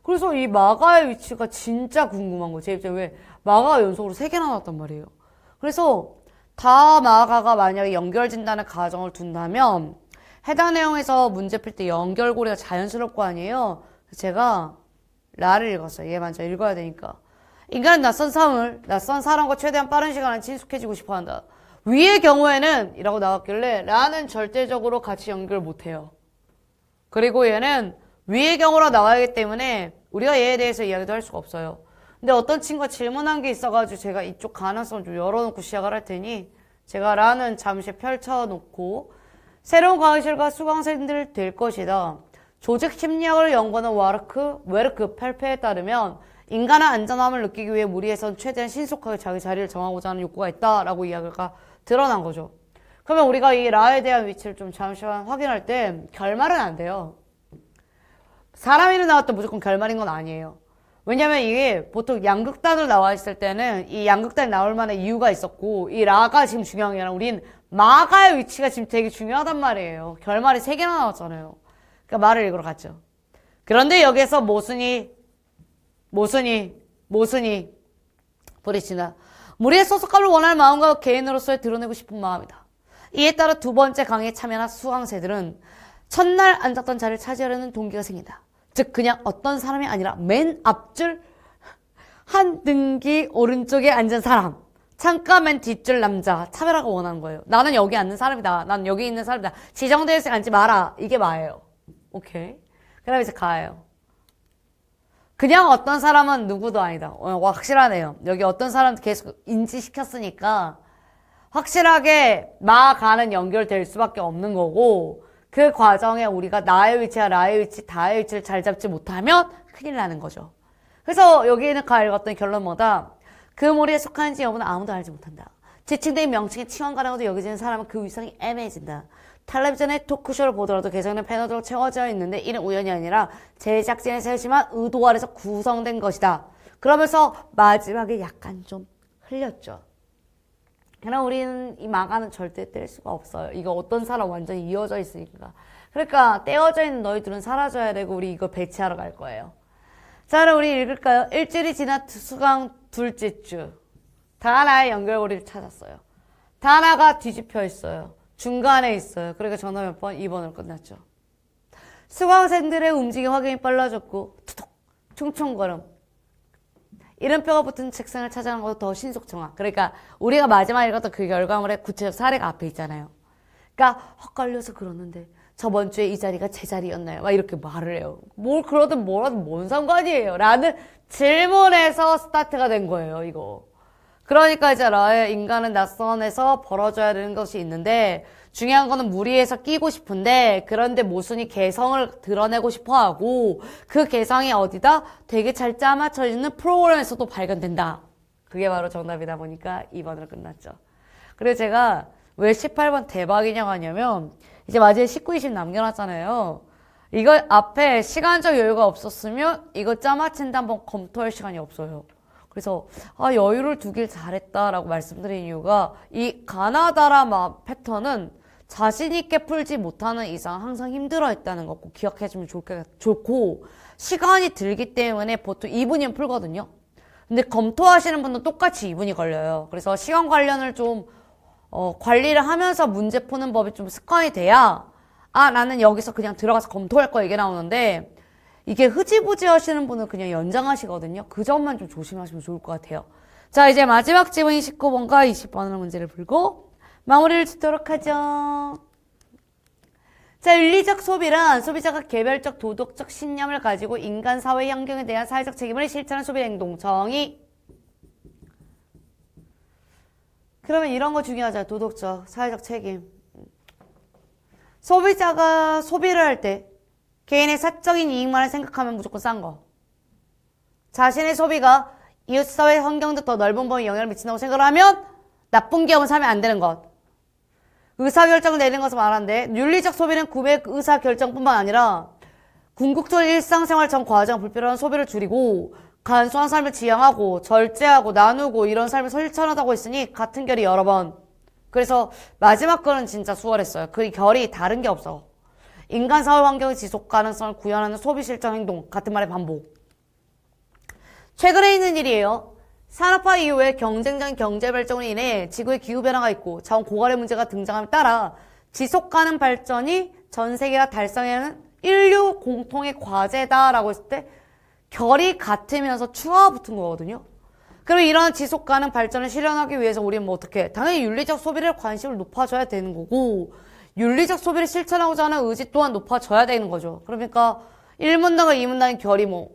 그래서 이 마가의 위치가 진짜 궁금한 거예요. 제 입장에 왜 마가가 연속으로 3개나 나왔단 말이에요. 그래서 다 마가가 만약에 연결진다는 가정을 둔다면 해당 내용에서 문제 풀 때 연결고리가 자연스러울 거 아니에요. 제가 라를 읽었어요. 얘 먼저 읽어야 되니까. 인간은 낯선 사람과 최대한 빠른 시간에 친숙해지고 싶어 한다. 위의 경우에는 이라고 나왔길래 라는 절대적으로 같이 연결 못해요. 그리고 얘는 위의 경우로 나와야기 때문에 우리가 얘에 대해서 이야기도 할 수가 없어요. 근데 어떤 친구가 질문한 게 있어가지고 제가 이쪽 가능성 좀 열어놓고 시작을 할 테니 제가 라는 잠시 펼쳐놓고 새로운 강의실과 수강생들 될 것이다. 조직 심리학을 연구하는 웨르크 펠페에 따르면 인간은 안전함을 느끼기 위해 무리해선 최대한 신속하게 자기 자리를 정하고자 하는 욕구가 있다라고 이야기가 드러난 거죠. 그러면 우리가 이 라에 대한 위치를 좀 잠시만 확인할 때 결말은 안 돼요. 사람 이름 나왔던 무조건 결말인 건 아니에요. 왜냐면 이게 보통 양극단으로 나와 있을 때는 이 양극단이 나올 만한 이유가 있었고 이 라가 지금 중요한 게 아니라 우린 마가의 위치가 지금 되게 중요하단 말이에요. 결말이 3개나 나왔잖아요. 그러니까 말을 읽으러 갔죠. 그런데 여기에서 모순이 부딪힌다. 무리의 소속감을 원하는 마음과 개인으로서의 드러내고 싶은 마음이다. 이에 따라 두 번째 강의에 참여한 수강생들은 첫날 앉았던 자리를 차지하려는 동기가 생긴다. 즉 그냥 어떤 사람이 아니라 맨 앞줄 한 등기 오른쪽에 앉은 사람. 창가맨 뒷줄 남자. 차별화가 원하는 거예요. 나는 여기 앉는 사람이다. 나는 여기 있는 사람이다. 지정되어 있으니까 앉지 마라. 이게 마예요. 오케이. 그다음에 이제 가예요. 그냥 어떤 사람은 누구도 아니다. 확실하네요. 여기 어떤 사람 계속 인지시켰으니까 확실하게 마가는 연결될 수밖에 없는 거고 그 과정에 우리가 나의 위치와 나의 위치, 다의 위치를 잘 잡지 못하면 큰일 나는 거죠. 그래서 여기에는 가 읽었던 결론 뭐다? 그 무리에 속하는지 여부는 아무도 알지 못한다. 지칭된 명칭에 칭언가라고도 여겨지는 사람은 그 위상이 애매해진다. 텔레비전의 토크쇼를 보더라도 개성있는 패널들로 채워져 있는데 이는 우연이 아니라 제작진의 세심한 의도 아래서 구성된 것이다. 그러면서 마지막에 약간 좀 흘렸죠. 그러나 우리는 이 마가는 절대 뗄 수가 없어요. 이거 어떤 사람 완전히 이어져 있으니까. 그러니까 떼어져 있는 너희들은 사라져야 되고 우리 이거 배치하러 갈 거예요. 자, 그럼 우리 읽을까요? 일주일이 지나 수강 둘째 주. 다나의 연결고리를 찾았어요. 다나가 뒤집혀 있어요. 중간에 있어요. 그러니까 전화 몇 번? 2번으로 끝났죠. 수강생들의 움직임 확인이 빨라졌고 투둑, 총총걸음. 이름표가 붙은 책상을 찾아가는 것도 더 신속 정확. 그러니까 우리가 마지막에 읽었던 그 결과물의 구체적 사례가 앞에 있잖아요. 그러니까 헛갈려서 그러는데 저번 주에 이 자리가 제 자리였나요? 막 이렇게 말을 해요. 뭘 그러든 뭐라든 뭔 상관이에요? 라는 질문에서 스타트가 된 거예요, 이거. 그러니까 이제 라의 인간은 낯선에서 벌어져야 되는 것이 있는데 중요한 거는 무리해서 끼고 싶은데 그런데 모순이 개성을 드러내고 싶어하고 그 개성이 어디다? 되게 잘 짜맞춰지는 프로그램에서도 발견된다. 그게 바로 정답이다 보니까 2번으로 끝났죠. 그리고 제가 왜 18번 대박이냐고 하냐면 이제 마지막에 19, 20 남겨놨잖아요. 이거 앞에 시간적 여유가 없었으면 이거 짜맞힌다 한번 검토할 시간이 없어요. 그래서 여유를 두길 잘했다라고 말씀드린 이유가 이 가나다라 패턴은 자신 있게 풀지 못하는 이상 항상 힘들어했다는 거 꼭 기억해주면 좋고 시간이 들기 때문에 보통 2분이면 풀거든요. 근데 검토하시는 분도 똑같이 2분이 걸려요. 그래서 시간 관련을 좀 관리를 하면서 문제 푸는 법이 좀 습관이 돼야 나는 여기서 그냥 들어가서 검토할 거 이게 나오는데 이게 흐지부지 하시는 분은 그냥 연장하시거든요. 그 점만 좀 조심하시면 좋을 것 같아요. 자, 이제 마지막 지문이 19번과 20번으로 문제를 풀고 마무리를 짓도록 하죠. 자, 윤리적 소비란 소비자가 개별적 도덕적 신념을 가지고 인간 사회 환경에 대한 사회적 책임을 실천하는 소비 행동. 정의. 그러면 이런 거 중요하잖아요. 도덕적, 사회적 책임. 소비자가 소비를 할 때 개인의 사적인 이익만을 생각하면 무조건 싼 거. 자신의 소비가 이웃사회 환경 등 더 넓은 범위에 영향을 미친다고 생각을 하면 나쁜 기업은 사면 안 되는 것. 의사결정을 내리는 것을 말하는데 윤리적 소비는 구매 의사결정뿐만 아니라 궁극적인 일상생활 전 과정 불필요한 소비를 줄이고 간소한 삶을 지향하고 절제하고 나누고 이런 삶을 실천하다고 했으니 같은 결이 여러 번. 그래서 마지막 거는 진짜 수월했어요. 그 결이 다른 게 없어. 인간 사회 환경의 지속 가능성을 구현하는 소비 실천 행동. 같은 말의 반복. 최근에 있는 일이에요. 산업화 이후에 경쟁적인 경제 발전으로 인해 지구의 기후변화가 있고 자원 고갈의 문제가 등장함에 따라 지속 가능 발전이 전 세계가 달성하는 인류 공통의 과제다라고 했을 때 결이 같으면서 추가가 붙은 거거든요. 그럼 이런 지속 가능 발전을 실현하기 위해서 우리는 뭐 어떻게? 당연히 윤리적 소비를 관심을 높아져야 되는 거고 윤리적 소비를 실천하고자 하는 의지 또한 높아져야 되는 거죠. 그러니까 1문단과 2문단의 결이 뭐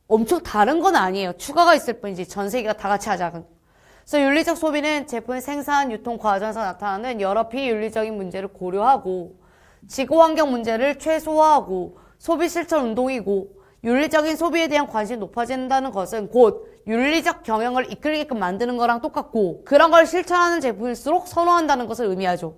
엄청 다른 건 아니에요. 추가가 있을 뿐이지 전 세계가 다 같이 하자. 그래서 윤리적 소비는 제품의 생산, 유통 과정에서 나타나는 여러 비윤리적인 문제를 고려하고 지구환경 문제를 최소화하고 소비 실천 운동이고 윤리적인 소비에 대한 관심이 높아진다는 것은 곧 윤리적 경영을 이끌게끔 만드는 거랑 똑같고 그런 걸 실천하는 제품일수록 선호한다는 것을 의미하죠.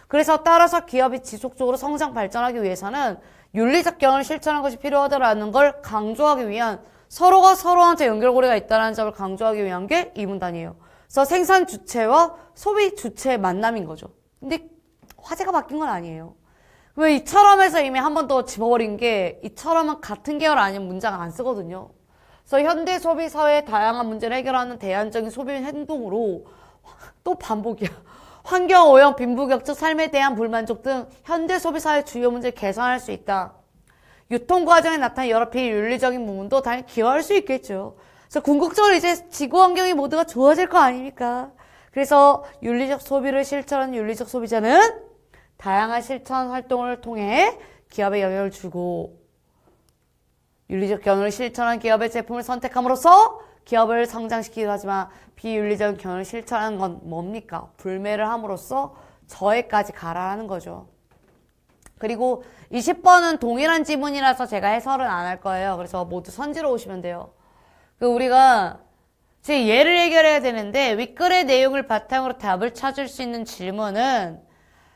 그래서 따라서 기업이 지속적으로 성장 발전하기 위해서는 윤리적 경영을 실천하는 것이 필요하다는 걸 강조하기 위한 서로가 서로한테 연결고리가 있다는 점을 강조하기 위한 게 이 문단이에요. 그래서 생산 주체와 소비 주체의 만남인 거죠. 근데 화제가 바뀐 건 아니에요. 왜 이처럼에서 이미 한 번 더 집어버린 게 이처럼은 같은 계열 아닌 문장을 안 쓰거든요. 그래서 현대 소비 사회의 다양한 문제를 해결하는 대안적인 소비 행동으로 또 반복이야. 환경 오염, 빈부격차, 삶에 대한 불만족 등 현대 소비 사회의 주요 문제를 개선할 수 있다. 유통 과정에 나타난 여러 비윤리적인 부분도 당연히 기여할 수 있겠죠. 그래서 궁극적으로 이제 지구 환경이 모두가 좋아질 거 아닙니까? 그래서 윤리적 소비를 실천하는 윤리적 소비자는 다양한 실천 활동을 통해 기업에 영향을 주고 윤리적 경영을 실천한 기업의 제품을 선택함으로써 기업을 성장시키기도 하지만 비윤리적 경영을 실천하는 건 뭡니까? 불매를 함으로써 저해까지 가라라는 거죠. 그리고 20번은 동일한 지문이라서 제가 해설은 안 할 거예요. 그래서 모두 선지로 오시면 돼요. 우리가 지금 예를 해결해야 되는데 윗글의 내용을 바탕으로 답을 찾을 수 있는 질문은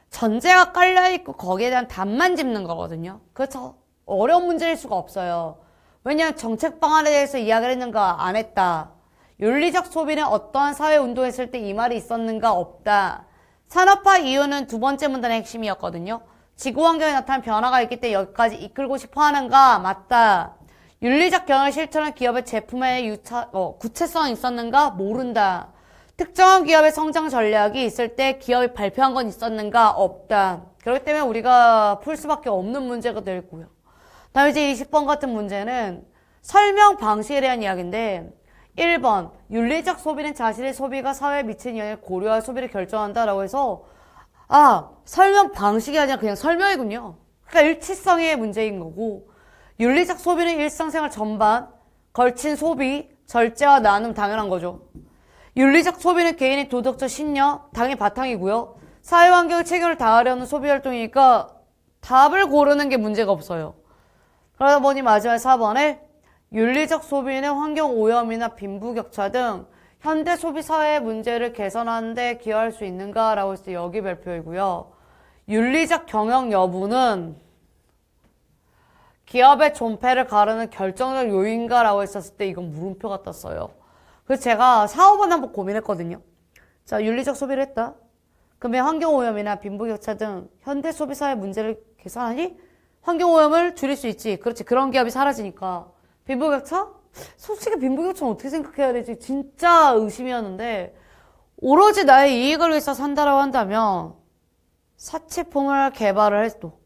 전제가 깔려있고 거기에 대한 답만 짚는 거거든요. 그렇죠? 어려운 문제일 수가 없어요. 왜냐하면 정책 방안에 대해서 이야기를 했는가 안 했다. 윤리적 소비는 어떠한 사회운동을 했을 때 이 말이 있었는가 없다. 산업화 이유는 두 번째 문단의 핵심이었거든요. 지구 환경에 나타난 변화가 있기 때문에 여기까지 이끌고 싶어 하는가 맞다. 윤리적 경영을 실천한 기업의 제품의 구체성이 있었는가 모른다. 특정한 기업의 성장 전략이 있을 때 기업이 발표한 건 있었는가 없다. 그렇기 때문에 우리가 풀 수밖에 없는 문제가 되고요. 다음에 이제 20번 같은 문제는 설명 방식에 대한 이야기인데 1번 윤리적 소비는 자신의 소비가 사회에 미치는 영향을 고려할 소비를 결정한다라고 해서 설명 방식이 아니라 그냥 설명이군요. 그러니까 일치성의 문제인 거고 윤리적 소비는 일상생활 전반 걸친 소비, 절제와 나눔 당연한 거죠. 윤리적 소비는 개인의 도덕적 신념, 당연히 바탕이고요. 사회환경의 책임을 다하려는 소비활동이니까 답을 고르는 게 문제가 없어요. 그러다 보니 마지막 4번에 윤리적 소비는 환경오염이나 빈부격차 등 현대 소비 사회의 문제를 개선하는 데 기여할 수 있는가? 라고 했을 때 여기 별표이고요. 윤리적 경영 여부는 기업의 존폐를 가르는 결정적 요인가? 라고 했었을 때 이건 물음표가 떴어요. 그래서 제가 4, 5번 한번 고민했거든요. 자, 윤리적 소비를 했다. 그러면 환경오염이나 빈부격차 등 현대 소비 사회 문제를 개선하니? 환경오염을 줄일 수 있지. 그렇지. 그런 기업이 사라지니까. 빈부격차? 솔직히 빈부격차는 어떻게 생각해야 되지? 진짜 의심이었는데 오로지 나의 이익을 위해서 산다라고 한다면 사치품을 개발을 해도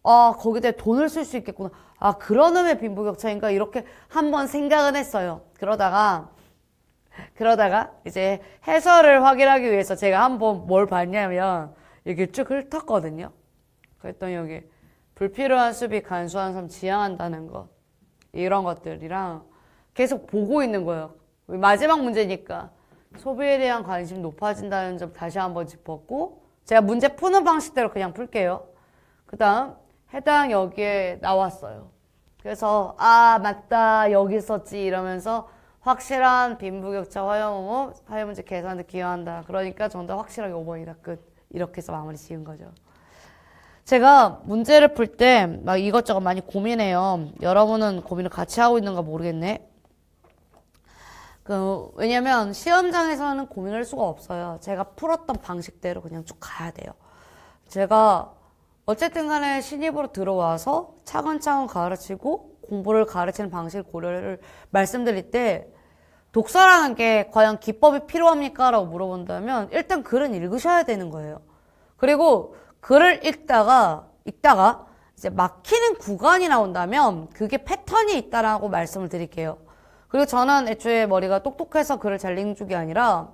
거기다 돈을 쓸 수 있겠구나. 그런 의미의 빈부격차인가? 이렇게 한번 생각은 했어요. 그러다가 이제 해설을 확인하기 위해서 제가 한번 뭘 봤냐면 이렇게 쭉 훑었거든요. 그랬더니 여기 불필요한 수비, 간소한 삶 지향한다는 것 이런 것들이랑 계속 보고 있는 거예요. 마지막 문제니까 소비에 대한 관심이 높아진다는 점 다시 한번 짚었고 제가 문제 푸는 방식대로 그냥 풀게요. 그 다음 해당 여기에 나왔어요. 그래서 맞다 여기 있었지 이러면서 확실한 빈부격차 화형 사회 문제 개선에 기여한다. 그러니까 정답 확실하게 5번이다. 끝. 이렇게 해서 마무리 지은 거죠. 제가 문제를 풀 때 막 이것저것 많이 고민해요. 여러분은 고민을 같이 하고 있는가 모르겠네. 왜냐면 시험장에서는 고민할 수가 없어요. 제가 풀었던 방식대로 그냥 쭉 가야 돼요. 제가 어쨌든 간에 신입으로 들어와서 차근차근 가르치고 공부를 가르치는 방식을 고려를 말씀드릴 때 독서라는 게 과연 기법이 필요합니까? 라고 물어본다면 일단 글은 읽으셔야 되는 거예요. 그리고 글을 읽다가 이제 막히는 구간이 나온다면 그게 패턴이 있다라고 말씀을 드릴게요. 그리고 저는 애초에 머리가 똑똑해서 글을 잘 읽는 쪽이 아니라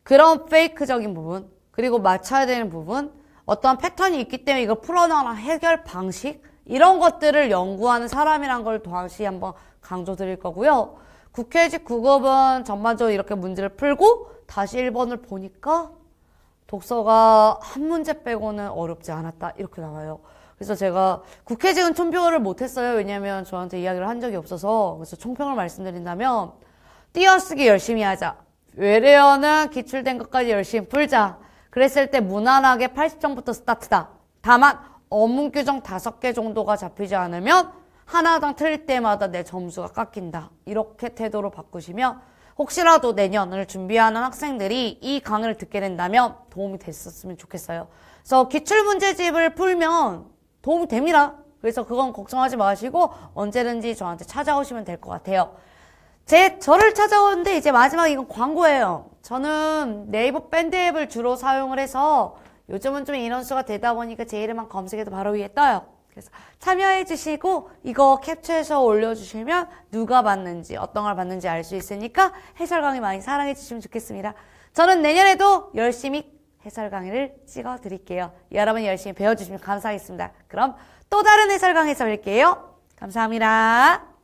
그런 페이크적인 부분 그리고 맞춰야 되는 부분 어떠한 패턴이 있기 때문에 이걸 풀어나가는 해결 방식 이런 것들을 연구하는 사람이란 걸 다시 한번 강조드릴 거고요. 국회직 9급은 전반적으로 이렇게 문제를 풀고 다시 1번을 보니까 독서가 한 문제 빼고는 어렵지 않았다 이렇게 나와요. 그래서 제가 국회직은 총평을 못했어요. 왜냐면 저한테 이야기를 한 적이 없어서. 그래서 총평을 말씀드린다면 띄어쓰기 열심히 하자. 외래어는 기출된 것까지 열심히 풀자. 그랬을 때 무난하게 80점부터 스타트다. 다만 어문 규정 5개 정도가 잡히지 않으면 하나당 틀릴 때마다 내 점수가 깎인다. 이렇게 태도로 바꾸시면 혹시라도 내년을 준비하는 학생들이 이 강의를 듣게 된다면 도움이 됐었으면 좋겠어요. 그래서 기출문제집을 풀면 도움이 됩니다. 그래서 그건 걱정하지 마시고 언제든지 저한테 찾아오시면 될 것 같아요. 저를 찾아오는데 이제 마지막 이건 광고예요. 저는 네이버 밴드 앱을 주로 사용을 해서 요즘은 좀 인원수가 되다 보니까 제 이름만 검색해도 바로 위에 떠요. 그래서 참여해 주시고 이거 캡처해서 올려주시면 누가 봤는지 어떤 걸 봤는지 알 수 있으니까 해설 강의 많이 사랑해 주시면 좋겠습니다. 저는 내년에도 열심히 해설 강의를 찍어 드릴게요. 여러분이 열심히 배워주시면 감사하겠습니다. 그럼 또 다른 해설 강의에서 뵐게요. 감사합니다.